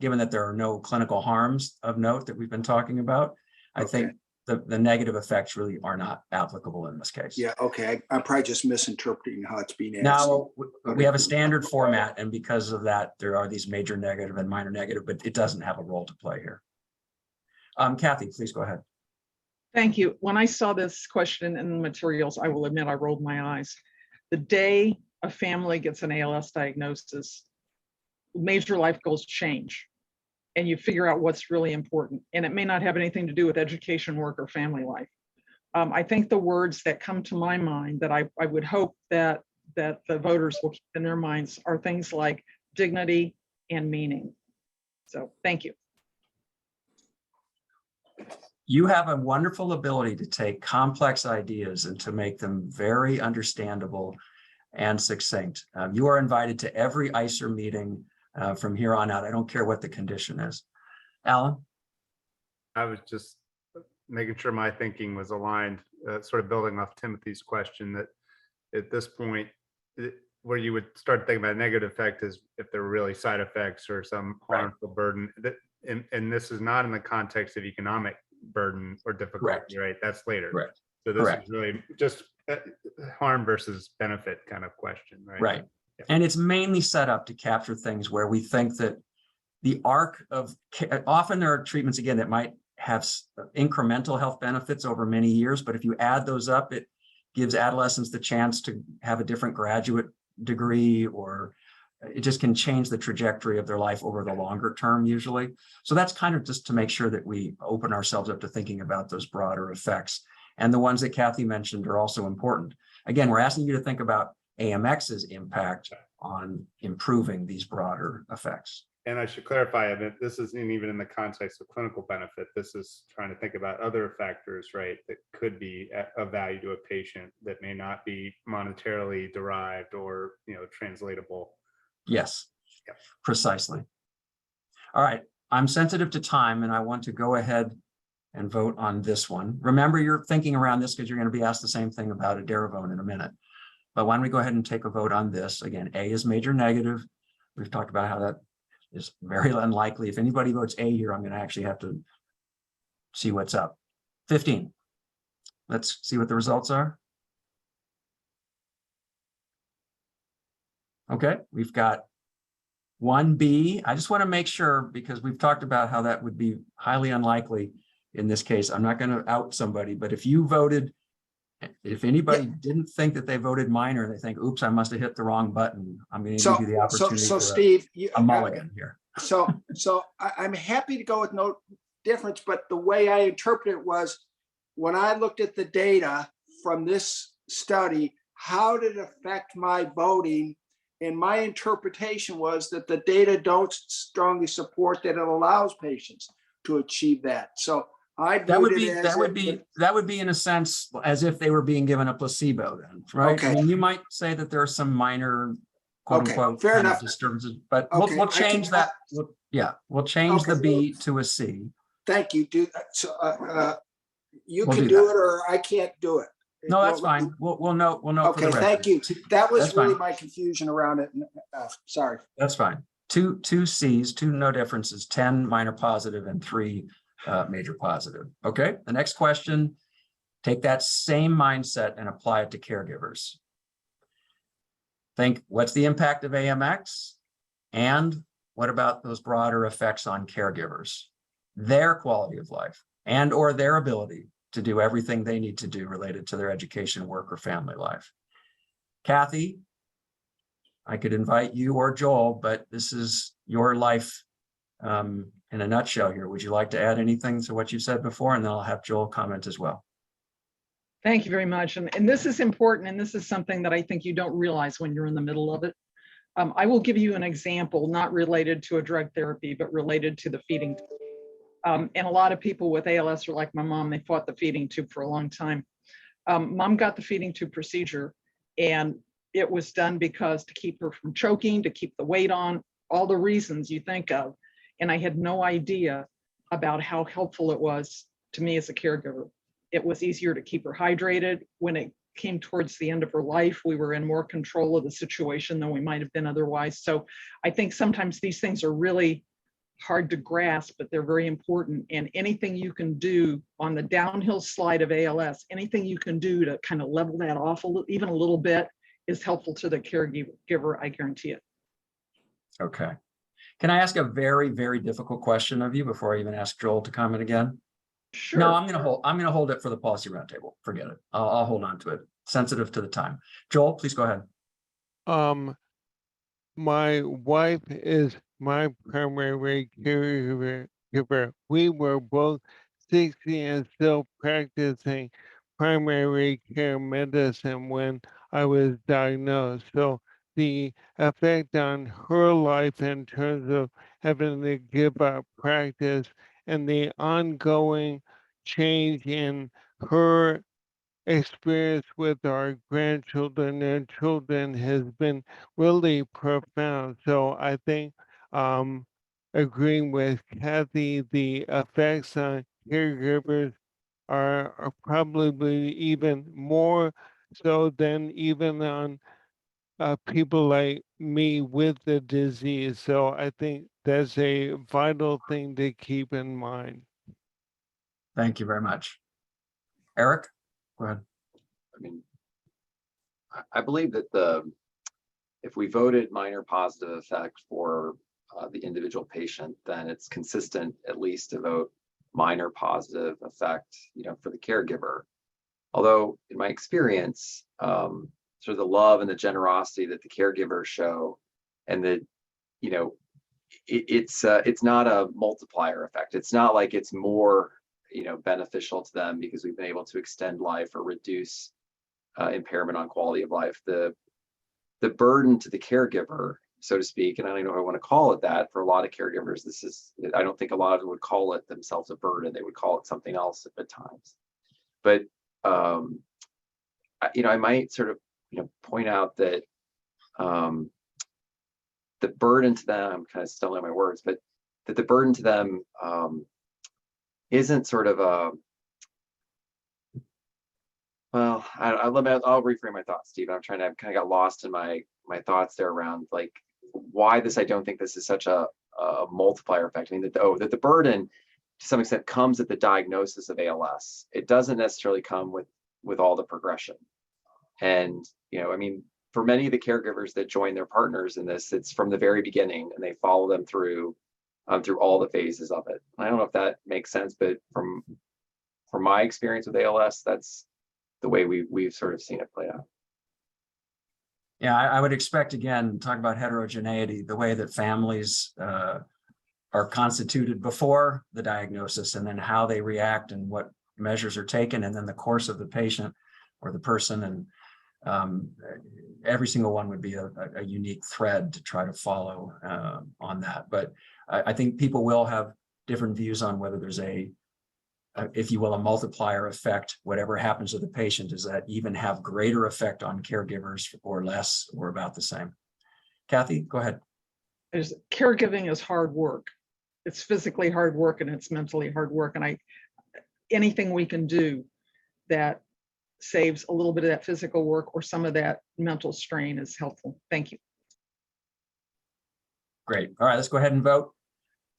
given that there are no clinical harms of note that we've been talking about. I think the negative effects really are not applicable in this case. Yeah, okay. I'm probably just misinterpreting how it's being asked. Now, we have a standard format, and because of that, there are these major negative and minor negative, but it doesn't have a role to play here. Kathy, please go ahead. Thank you. When I saw this question in the materials, I will admit I rolled my eyes. The day a family gets an ALS diagnosis, major life goals change, and you figure out what's really important. And it may not have anything to do with education, work, or family life. I think the words that come to my mind that I would hope that the voters will keep in their minds are things like dignity and meaning. So thank you. You have a wonderful ability to take complex ideas and to make them very understandable and succinct. You are invited to every ICER meeting from here on out. I don't care what the condition is. Alan? I was just making sure my thinking was aligned, sort of building off Timothy's question, that at this point, where you would start thinking about negative effect is if there were really side effects or some harmful burden. And this is not in the context of economic burden or difficulty, right? That's later. Correct. So this is really just harm versus benefit kind of question, right? Right. Yeah. And it's mainly set up to capture things where we think that the arc of, often there are treatments, again, that might have incremental health benefits over many years, but if you add those up, it gives adolescents the chance to have a different graduate degree, or it just can change the trajectory of their life over the longer term usually. So that's kind of just to make sure that we open ourselves up to thinking about those broader effects. And the ones that Kathy mentioned are also important. Again, we're asking you to think about AMX's impact on improving these broader effects. And I should clarify that this isn't even in the context of clinical benefit. This is trying to think about other factors, right, that could be of value to a patient that may not be monetarily derived or, translatable. Yes, precisely. All right, I'm sensitive to time and I want to go ahead and vote on this one. Remember, you're thinking around this because you're going to be asked the same thing about Aderavone in a minute. But why don't we go ahead and take a vote on this? Again, A is major negative. We've talked about how that is very unlikely. If anybody votes A here, I'm going to actually have to see what's up. 15. Let's see what the results are. Okay, we've got 1B. I just want to make sure, because we've talked about how that would be highly unlikely in this case. I'm not going to out somebody, but if you voted, if anybody didn't think that they voted minor, they think, oops, I must have hit the wrong button, I'm going to give you the opportunity so for Steve, a mulligan here. So I'm happy to go with no difference, but the way I interpret it was, when I looked at the data from this study, how did it affect my voting? And my interpretation was that the data don't strongly support that it allows patients to achieve that. So That would be in a sense as if they were being given a placebo then, right? I Okay. mean, you might say that there are some minor quote Okay, unquote fair kind of enough. disturbances, but Okay, we'll I can- change that. Yeah, we'll change the Okay. B to a C. Thank you. So, you We'll can do do that. it or I can't do it. No, that's fine. We'll note for the Okay, record. thank you. That was That's really fine. my confusion around it. Sorry. That's fine. Two Cs, two no differences, 10 minor positive and 3 major positive. Okay, the next question, take that same mindset and apply it to caregivers. Think, what's the impact of AMX? And what about those broader effects on caregivers, their quality of life and or their ability to do everything they need to do related to their education, work, or family life? Kathy, I could invite you or Joel, but this is your life in a nutshell here. Would you like to add anything to what you said before? And then I'll have Joel comment as well. Thank you very much. And this is important, and this is something that I think you don't realize when you're in the middle of it. I will give you an example, not related to a drug therapy, but related to the feeding. And a lot of people with ALS are like my mom, they fought the feeding tube for a long time. Mom got the feeding tube procedure, and it was done because to keep her from choking, to keep the weight on, all the reasons you think of. And I had no idea about how helpful it was to me as a caregiver. It was easier to keep her hydrated. When it came towards the end of her life, we were in more control of the situation than we might have been otherwise. So I think sometimes these things are really hard to grasp, but they're very important. And anything you can do on the downhill slide of ALS, anything you can do to kind of level that off even a little bit is helpful to the caregiver, I guarantee it. Okay. Can I ask a very, very difficult question of you before I even ask Joel to comment again? Sure. No, I'm going to hold it for the policy roundtable. Forget it. I'll hold on to it. Sensitive to the time. Joel, please go ahead. My wife is my primary caregiver. We were both 60 and still practicing primary care medicine when I was diagnosed. So the effect on her life in terms of having to give up practice and the ongoing change in her experience with our grandchildren and children has been really profound. So I think agreeing with Kathy, the effects on caregivers are probably even more so than even on people like me with the disease. So I think that's a vital thing to keep in mind. Thank you very much. Eric, go ahead. I mean, I believe that if we voted minor positive effect for the individual patient, then it's consistent at least to vote minor positive effect, for the caregiver. Although in my experience, sort of the love and the generosity that the caregivers show, and that, it's not a multiplier effect. It's not like it's more, beneficial to them because we've been able to extend life or reduce impairment on quality of life. The burden to the caregiver, so to speak, and I don't even know if I want to call it that. For a lot of caregivers, I don't think a lot of them would call it themselves a burden. They would call it something else at times. But I might sort of point out that the burden to them, I'm kind of stumbling my words, but that the burden to them isn't sort of well, I'll reframe my thoughts, Steve. I'm trying to, kind of got lost in my thoughts there around like why I don't think this is such a multiplier effect. I mean, that the burden to some extent comes at the diagnosis of ALS. It doesn't necessarily come with all the progression. And, I mean, for many of the caregivers that join their partners in this, it's from the very beginning and they follow them through all the phases of it. I don't know if that makes sense, but from my experience with ALS, that's the way we've sort of seen it play out. Yeah, I would expect, again, talk about heterogeneity, the way that families are constituted before the diagnosis, and then how they react and what measures are taken, and then the course of the patient or the person. And every single one would be a unique thread to try to follow on that. But I think people will have different views on whether there's a if you will, a multiplier effect. Whatever happens to the patient, does that even have greater effect on caregivers or less or about the same? Kathy, go ahead. Caregiving is hard work. It's physically hard work and it's mentally hard work. And anything we can do that saves a little bit of that physical work or some of that mental strain is helpful. Thank you. Great. All right, let's go ahead and vote,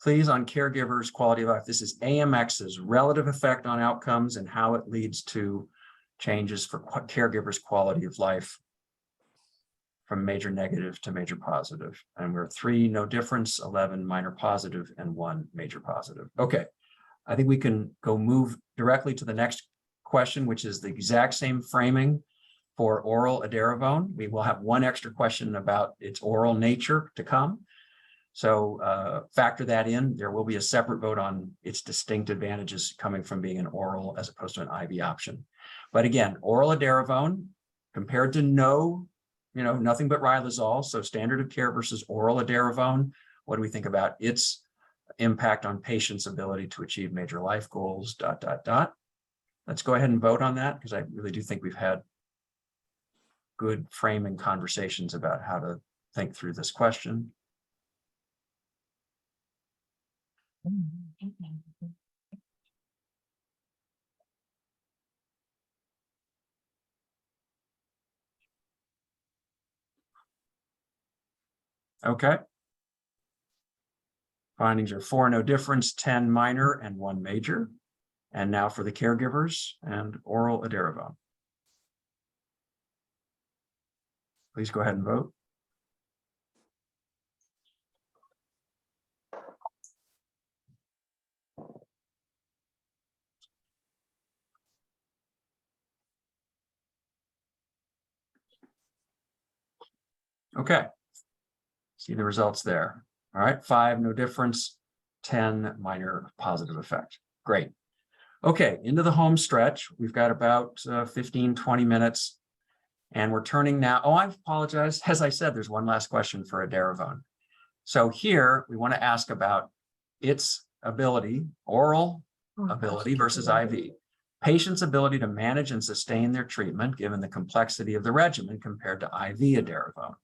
please, on caregivers' quality of life. This is AMX's relative effect on outcomes and how it leads to changes for caregivers' quality of life from major negative to major positive. And we're 3 no difference, 11 minor positive, and 1 major positive. Okay, I think we can move directly to the next question, which is the exact same framing for oral Aderavone. We will have 1 extra question about its oral nature to come. So factor that in. There will be a separate vote on its distinct advantages coming from being an oral as opposed to an IV option. But again, oral Aderavone compared to nothing but Riluzole. So standard of care versus oral Aderavone. What do we think about its impact on patients' ability to achieve major life goals, ... Let's go ahead and vote on that, because I really do think we've had good framing conversations about how to think through this question. Okay. Findings are 4 no difference, 10 minor, and 1 major. And now for the caregivers and oral Aderavone. Please go ahead and vote. Okay. See the results there. All right, 5 no difference, 10 minor positive effect. Great. Okay, into the home stretch. We've got about 15, 20 minutes. And we're turning now. Oh, I apologize. As I said, there's 1 last question for Aderavone. So here we want to ask about its ability, oral ability versus IV. Patients' ability to manage and sustain their treatment given the complexity of the regimen compared to IV Aderavone.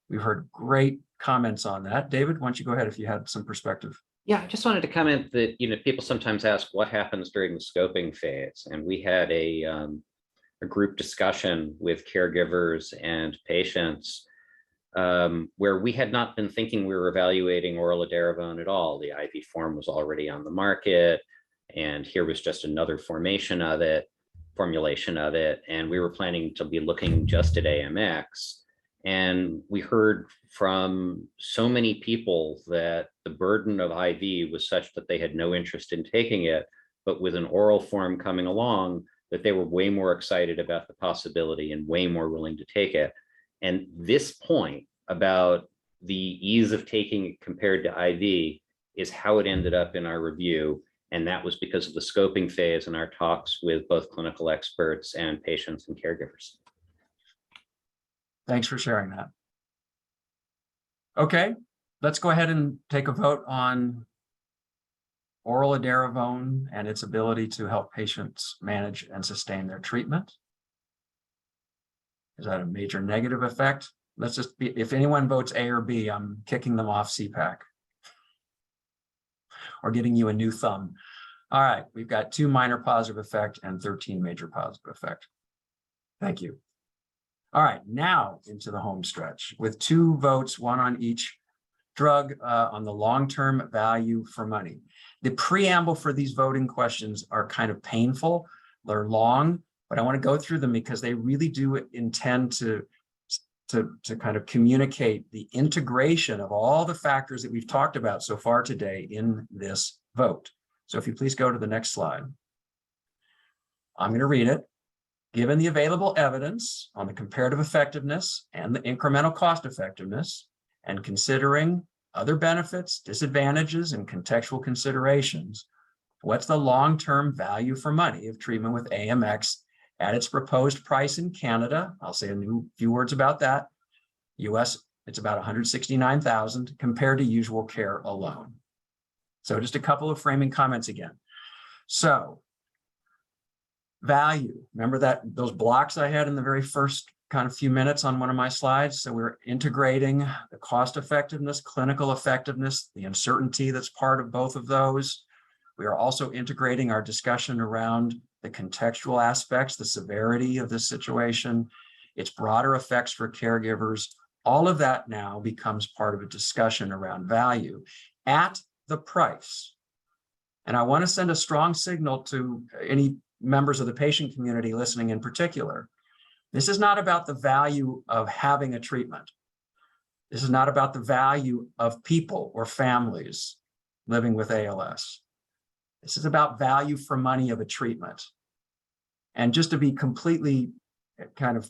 We've heard great comments on that. David, why don't you go ahead if you had some perspective? Yeah, I just wanted to comment that, people sometimes ask what happens during the scoping phase. And we had a group discussion with caregivers and patients where we had not been thinking we were evaluating oral Aderavone at all. The IV form was already on the market, and here was just another formulation of it, and we were planning to be looking just at AMX. And we heard from so many people that the burden of IV was such that they had no interest in taking it, but with an oral form coming along, that they were way more excited about the possibility and way more willing to take it. And this point about the ease of taking it compared to IV is how it ended up in our review. And that was because of the scoping phase and our talks with both clinical experts and patients and caregivers. Thanks for sharing that. Okay, let's go ahead and take a vote on oral Aderavone and its ability to help patients manage and sustain their treatment. Is that a major negative effect? Let's just be, if anyone votes A or B, I'm kicking them off CEPAC or getting you a new thumb. All right, we've got 2 minor positive effect and 13 major positive effect. Thank you. All right, now into the home stretch with 2 votes, 1 on each drug on the long-term value for money. The preamble for these voting questions are kind of painful. They're long, but I want to go through them because they really do intend to kind of communicate the integration of all the factors that we've talked about so far today in this vote. So if you please go to the next slide. I'm going to read it. Given the available evidence on the comparative effectiveness and the incremental cost effectiveness, and considering other benefits, disadvantages, and contextual considerations, what's the long-term value for money of treatment with AMX at its proposed price in Canada? I'll say a few words about that. US, it's about $169,000 compared to usual care alone. So just a couple of framing comments again. So value, remember those blocks I had in the very first kind of few minutes on one of my slides? So we're integrating the cost effectiveness, clinical effectiveness, the uncertainty that's part of both of those. We are also integrating our discussion around the contextual aspects, the severity of the situation, its broader effects for caregivers. All of that now becomes part of a discussion around value at the price. And I want to send a strong signal to any members of the patient community listening in particular. This is not about the value of having a treatment. This is not about the value of people or families living with ALS. This is about value for money of a treatment. And just to be completely kind of,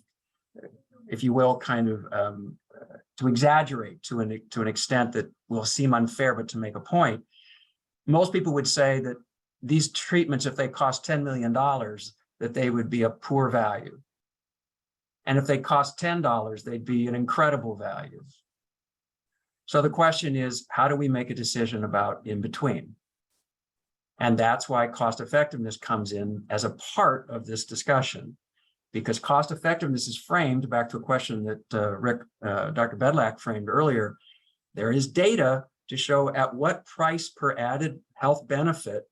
if you will, kind of to exaggerate to an extent that will seem unfair, but to make a point, most people would say that these treatments, if they cost $10 million, that they would be a poor value. And if they cost $10, they'd be an incredible value. So the question is, how do we make a decision about in between? And that's why cost effectiveness comes in as a part of this discussion, because cost effectiveness is framed back to a question that Dr. Bedlack framed earlier. There is data to show at what price per added health benefit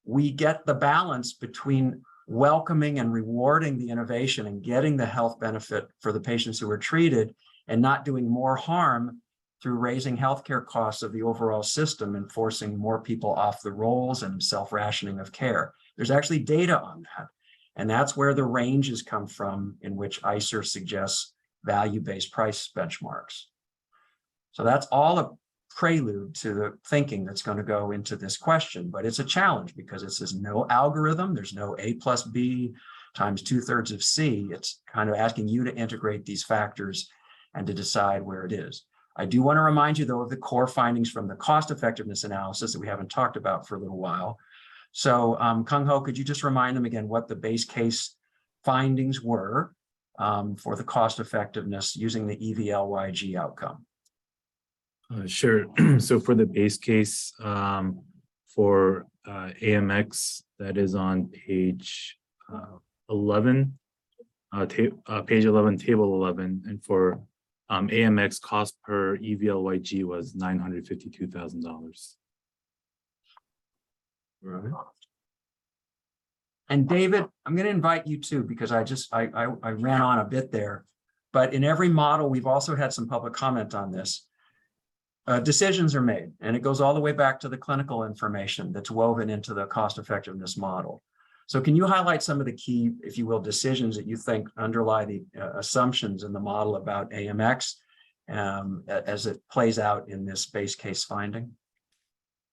we get the balance between welcoming and rewarding the innovation and getting the health benefit for the patients who are treated and not doing more harm through raising healthcare costs of the overall system and forcing more people off the rolls and self-rationing of care. There's actually data on that. And that's where the ranges come from in which ICER suggests value-based price benchmarks. So that's all a prelude to the thinking that's going to go into this question, but it's a challenge because it says no algorithm, there's no A plus B times 2/3 of C. It's kind of asking you to integrate these factors and to decide where it is. I do want to remind you, though, of the core findings from the cost effectiveness analysis that we haven't talked about for a little while. So Kung Ho, could you just remind them again what the base case findings were for the cost effectiveness using the EVLYG outcome? Sure. So for the base case for AMX, that is on page 11, page 11, table 11, and for AMX cost per EVLYG was $952,000. Right. And David, I'm going to invite you too, because I ran on a bit there, but in every model, we've also had some public comment on this. Decisions are made, and it goes all the way back to the clinical information that's woven into the cost effectiveness model. So can you highlight some of the key, if you will, decisions that you think underlie the assumptions in the model about AMX as it plays out in this base case finding?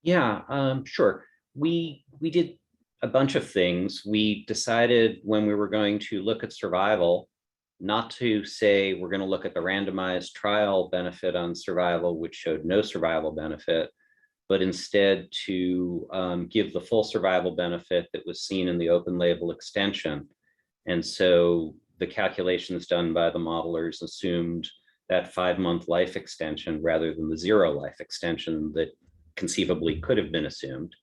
Yeah, sure. We did a bunch of things. We decided when we were going to look at survival, not to say we're going to look at the randomized trial benefit on survival, which showed no survival benefit, but instead to give the full survival benefit that was seen in the open label extension. And so the calculations done by the modelers assumed that 5-month life extension rather than the 0 life extension that conceivably could have been assumed.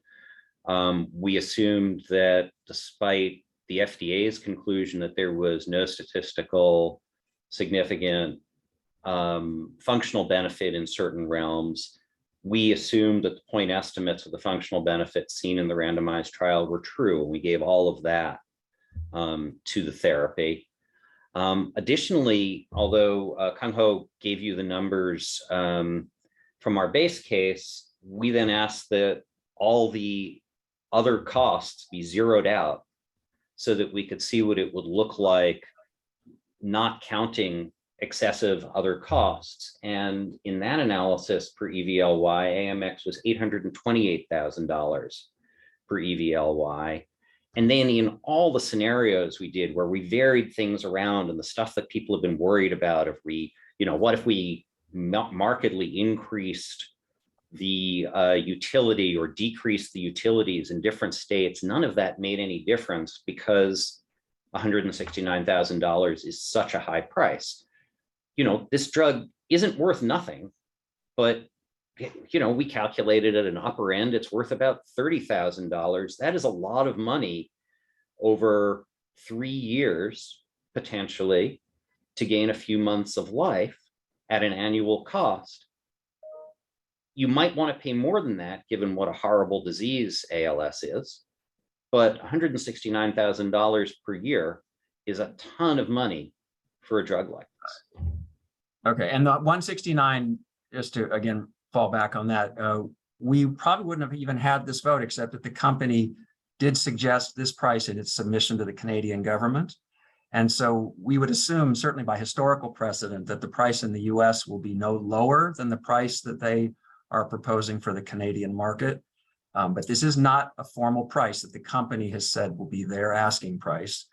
We assumed that despite the FDA's conclusion that there was no statistical significant functional benefit in certain realms, we assumed that the point estimates of the functional benefits seen in the randomized trial were true, and we gave all of that to the therapy. Additionally, although Kung Ho gave you the numbers from our base case, we then asked that all the other costs be zeroed out so that we could see what it would look like not counting excessive other costs. And in that analysis per EVLY, AMX was $828,000 per EVLY. And then in all the scenarios we did where we varied things around and the stuff that people have been worried about, if we, what if we markedly increased the utility or decreased the utilities in different states, none of that made any difference because $169,000 is such a high price. This drug isn't worth nothing, but you know, we calculated at an upper end, it's worth about $30,000. That is a lot of money over 3 years, potentially, to gain a few months of life at an annual cost. You might want to pay more than that, given what a horrible disease ALS is, but $169,000 per year is a ton of money for a drug like this. Okay, and the 169, just to again fall back on that, we probably wouldn't have even had this vote except that the company did suggest this price in its submission to the Canadian government. And so we would assume, certainly by historical precedent, that the price in the US will be no lower than the price that they are proposing for the Canadian market. But this is not a formal price that the company has said will be their asking price.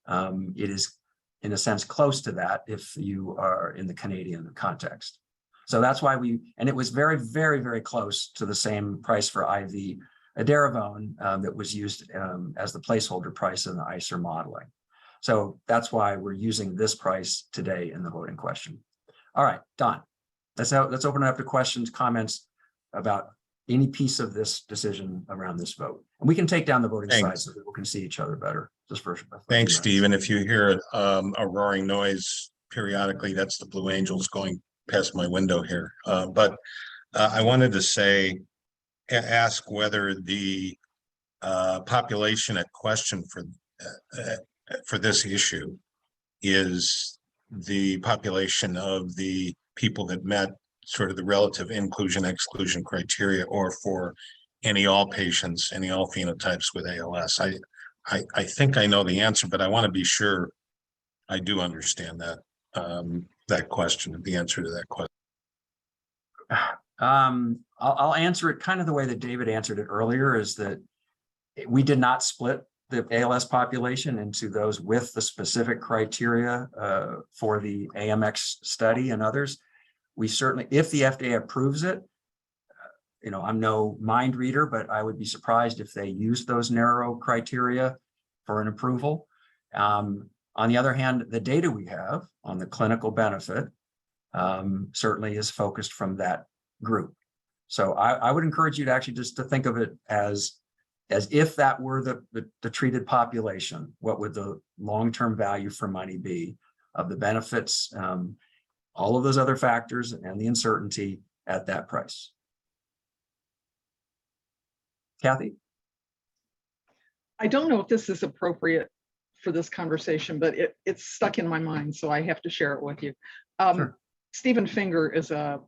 It is, in a sense, close to that if you are in the Canadian context. So that's why and it was very, very, very close to the same price for IV Aderavone that was used as the placeholder price in the ICER modeling. So that's why we're using this price today in the voting question. All right, Don, let's open it up to questions, comments about any piece of this decision around this vote. And we can take down the voting slide so people can see each other better. Just for Thanks, Steve. And if you hear a roaring noise periodically, that's the Blue Angels going past my window here. But I wanted to ask whether the population at question for this issue is the population of the people that met sort of the relative inclusion exclusion criteria, or for all patients, all phenotypes with ALS. I think I know the answer, but I want to be sure I do understand that that question, the answer to that question. I'll answer it kind of the way that David answered it earlier, is that we did not split the ALS population into those with the specific criteria for the AMX study and others. We certainly, if the FDA approves it, you know, I'm no mind reader, but I would be surprised if they used those narrow criteria for an approval. On the other hand, the data we have on the clinical benefit certainly is focused from that group. So I would encourage you to actually just to think of it as if that were the treated population, what would the long-term value for money be of the benefits, all of those other factors and the uncertainty at that price. Kathy? I don't know if this is appropriate for this conversation, but it's stuck in my mind, so I have to share it with you. Sure. Stephen Finger is a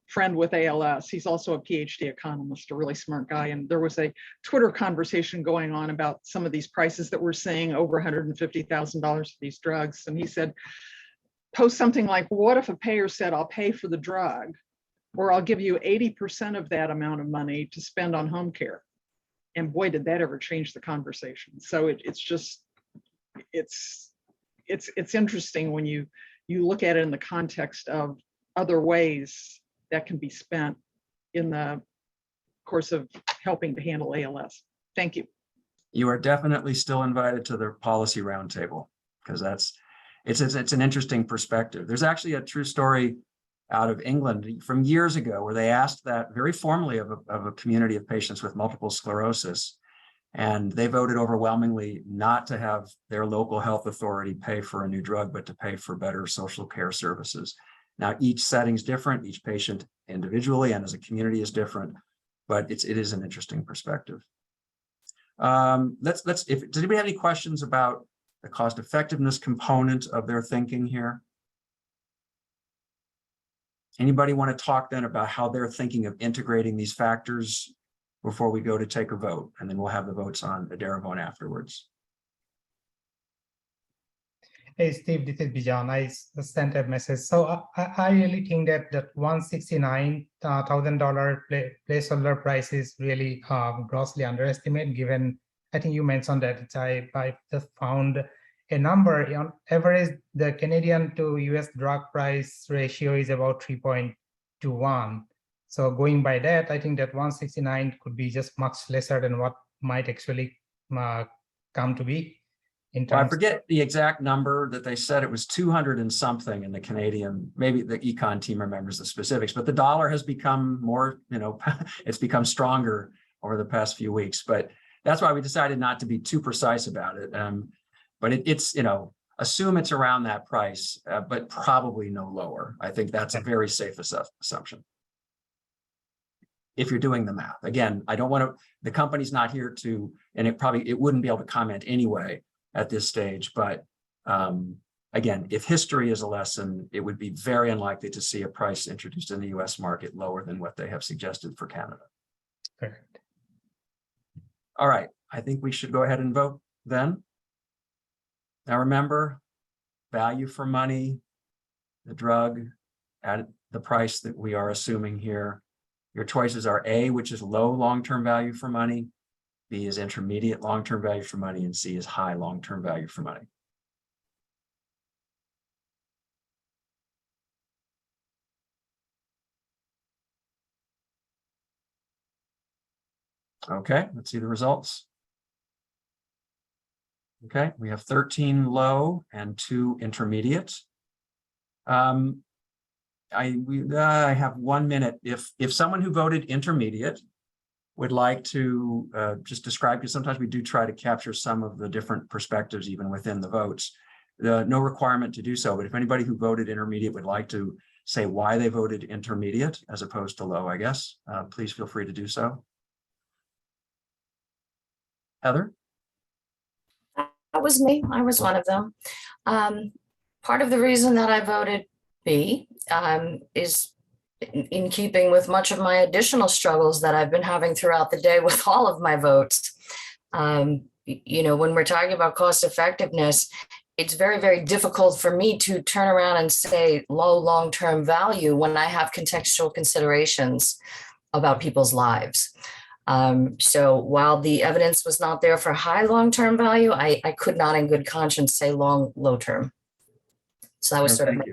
friend with ALS. He's also a PhD economist, a really smart guy. And there was a Twitter conversation going on about some of these prices that we're seeing, over $150,000 for these drugs. And he said, post something like, what if a payer said, I'll pay for the drug, or I'll give you 80% of that amount of money to spend on home care? And boy, did that ever change the conversation. So it's interesting when you look at it in the context of other ways that can be spent in the course of helping to handle ALS. Thank you. You are definitely still invited to the policy roundtable, because it's an interesting perspective. There's actually a true story out of England from years ago where they asked that very formally of a community of patients with multiple sclerosis, and they voted overwhelmingly not to have their local health authority pay for a new drug, but to pay for better social care services. Now, each setting is different, each patient individually and as a community is different, but it is an interesting perspective. Does anybody have any questions about the cost effectiveness component of their thinking here? Anybody want to talk then about how they're thinking of integrating these factors before we go to take a vote? And then we'll have the votes on Aderavone afterwards. Hey, Steve, this is Bijan. I sent a message. So I really think that $169,000 placeholder price is really grossly underestimated, given, I think you mentioned that I just found a number. On average, the Canadian to US drug price ratio is about 3.21. So going by that, I think that 169 could be just much lesser than what might actually come to be. in Well, I terms. forget the exact number that they said. It was 200 and something in the Canadian, maybe the econ team remembers the specifics, but the dollar has become more, it's become stronger over the past few weeks. But that's why we decided not to be too precise about it. But it's, assume it's around that price, but probably no lower. I think that's a very safe assumption. If you're doing the math. Again, I don't want to, the company's not here to, and it wouldn't be able to comment anyway at this stage, but again, if history is a lesson, it would be very unlikely to see a price introduced in the US market lower than what they have suggested for Canada. Correct. All right, I think we should go ahead and vote then. Now remember, value for money, the drug at the price that we are assuming here. Your choices are A, which is low long-term value for money, B is intermediate long-term value for money, and C is high long-term value for money. Okay, let's see the results. Okay, we have 13 low and 2 intermediate. I have 1 minute. If someone who voted intermediate would like to just describe, because sometimes we do try to capture some of the different perspectives even within the votes. No requirement to do so, but if anybody who voted intermediate would like to say why they voted intermediate as opposed to low, I guess, please feel free to do so. Heather? That was me. I was one of them. Part of the reason that I voted B is in keeping with much of my additional struggles that I've been having throughout the day with all of my votes. When we're talking about cost effectiveness, it's very, very difficult for me to turn around and say low long-term value when I have contextual considerations about people's lives. So while the evidence was not there for high long-term value, I could not in good conscience say low term. So that was sort of my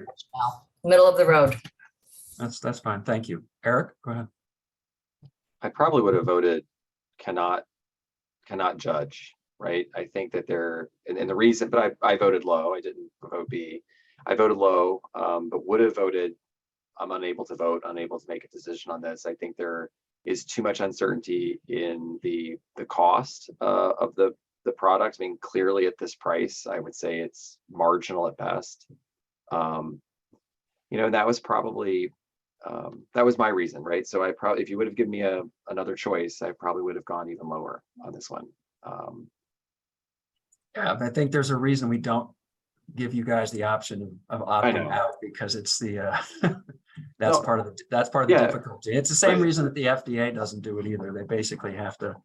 middle of the road. That's fine. Thank you. Eric, go ahead. I probably would have voted cannot judge, right? I think that and the reason, but I voted low. I didn't vote B. I voted low, but would have voted I'm unable to vote, unable to make a decision on this. I think there is too much uncertainty in the cost of the product. I mean, clearly at this price, I would say it's marginal at best. That was probably that was my reason, right? So I probably, if you would have given me another choice, I probably would have gone even lower on this one. Yeah, I think there's a reason we don't give you guys the option of opting out, because it's the that's part of the difficulty. It's the same reason that the FDA doesn't do it either. They basically have to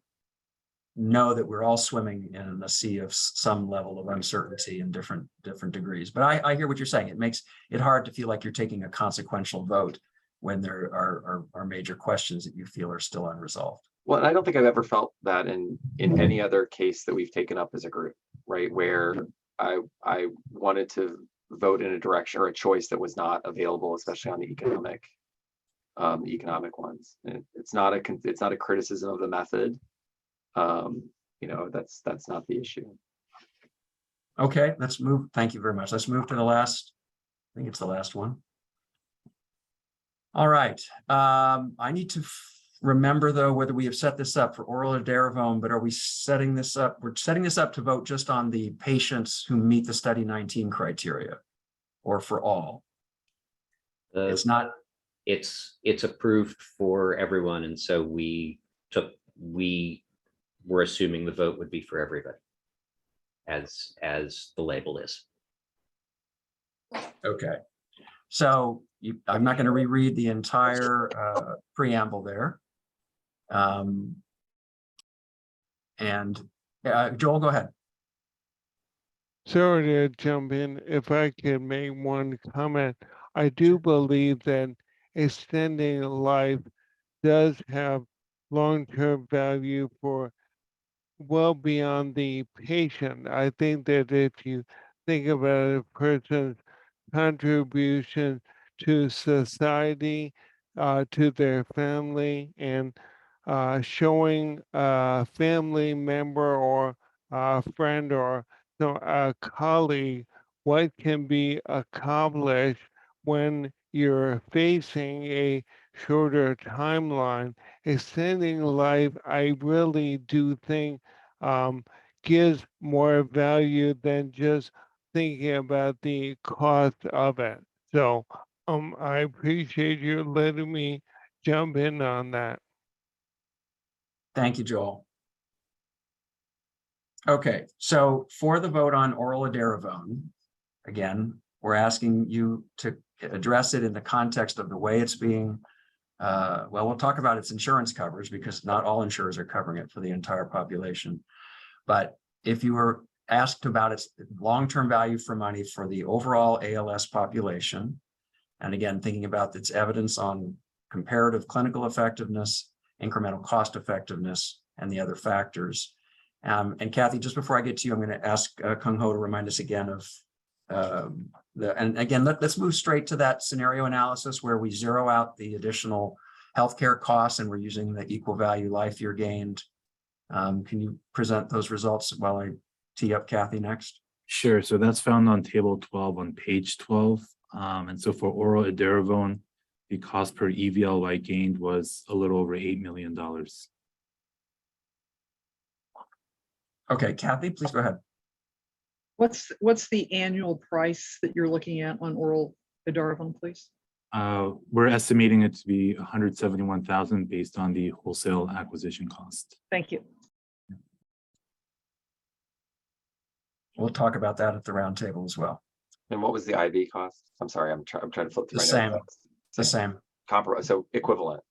know that we're all swimming in a sea of some level of uncertainty in different degrees. But I hear what you're saying. It makes it hard to feel like you're taking a consequential vote when there are major questions that you feel are still unresolved. Well, I don't think I've ever felt that in any other case that we've taken up as a group, right? Where I wanted to vote in a direction or a choice that was not available, especially on the economic ones. And it's not a criticism of the method. That's not the issue. Okay, let's move. Thank you very much. Let's move to the last. I think it's the last one. All right. I need to remember though whether we have set this up for oral Aderavone, but are we setting this up? We're setting this up to vote just on the patients who meet the study 19 criteria, or for all. It's not. It's approved for everyone, and so we were assuming the vote would be for everybody, as the label is. Okay. So I'm not going to reread the entire preamble there. Joel, go ahead. Sorry to jump in. If I could make one comment, I do believe that extending life does have long-term value for well beyond the patient. I think that if you think about a person's contribution to society, to their family, and showing a family member or a friend or so a colleague what can be accomplished when you're facing a shorter timeline. Extending life, I really do think gives more value than just thinking about the cost of it. So I appreciate you letting me jump in on that. Thank you, Joel. Okay, so for the vote on oral Aderavone, again, we're asking you to address it in the context of the way it's being, well, we'll talk about its insurance coverage because not all insurers are covering it for the entire population. But if you were asked about its long-term value for money for the overall ALS population, and again, thinking about its evidence on comparative clinical effectiveness, incremental cost effectiveness, and the other factors. And Kathy, just before I get to you, I'm going to ask Kung Ho to remind us again of and again, let's move straight to that scenario analysis where we zero out the additional healthcare costs and we're using the equal value life year gained. Can you present those results while I tee up Kathy next? Sure. So that's found on table 12 on page 12. And so for oral Aderavone, the cost per EVLY gained was a little over $8 million. Okay, Kathy, please go ahead. What's the annual price that you're looking at on oral Aderavone, please? We're estimating it to be $171,000 based on the wholesale acquisition cost. Thank you. We'll talk about that at the roundtable as well. And what was the IV cost? I'm sorry, I'm trying to flip through The my same. notes. The same. Comparable, so equivalent.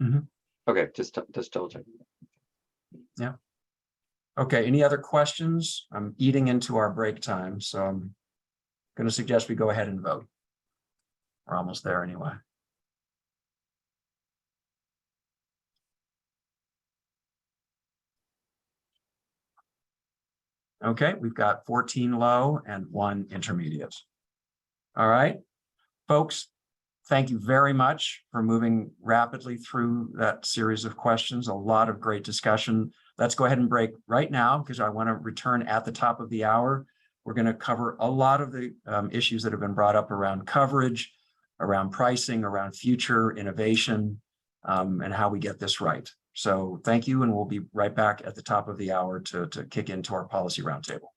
Mhm. Okay, just double check. Yeah. Okay, any other questions? I'm eating into our break time, so I'm going to suggest we go ahead and vote. We're almost there anyway. Okay, we've got 14 low and 1 intermediate. All right, folks, thank you very much for moving rapidly through that series of questions. A lot of great discussion. Let's go ahead and break right now because I want to return at the top of the hour. We're going to cover a lot of the issues that have been brought up around coverage, around pricing, around future innovation, and how we get this right. So thank you, and we'll be right back at the top of the hour to kick into our policy roundtable.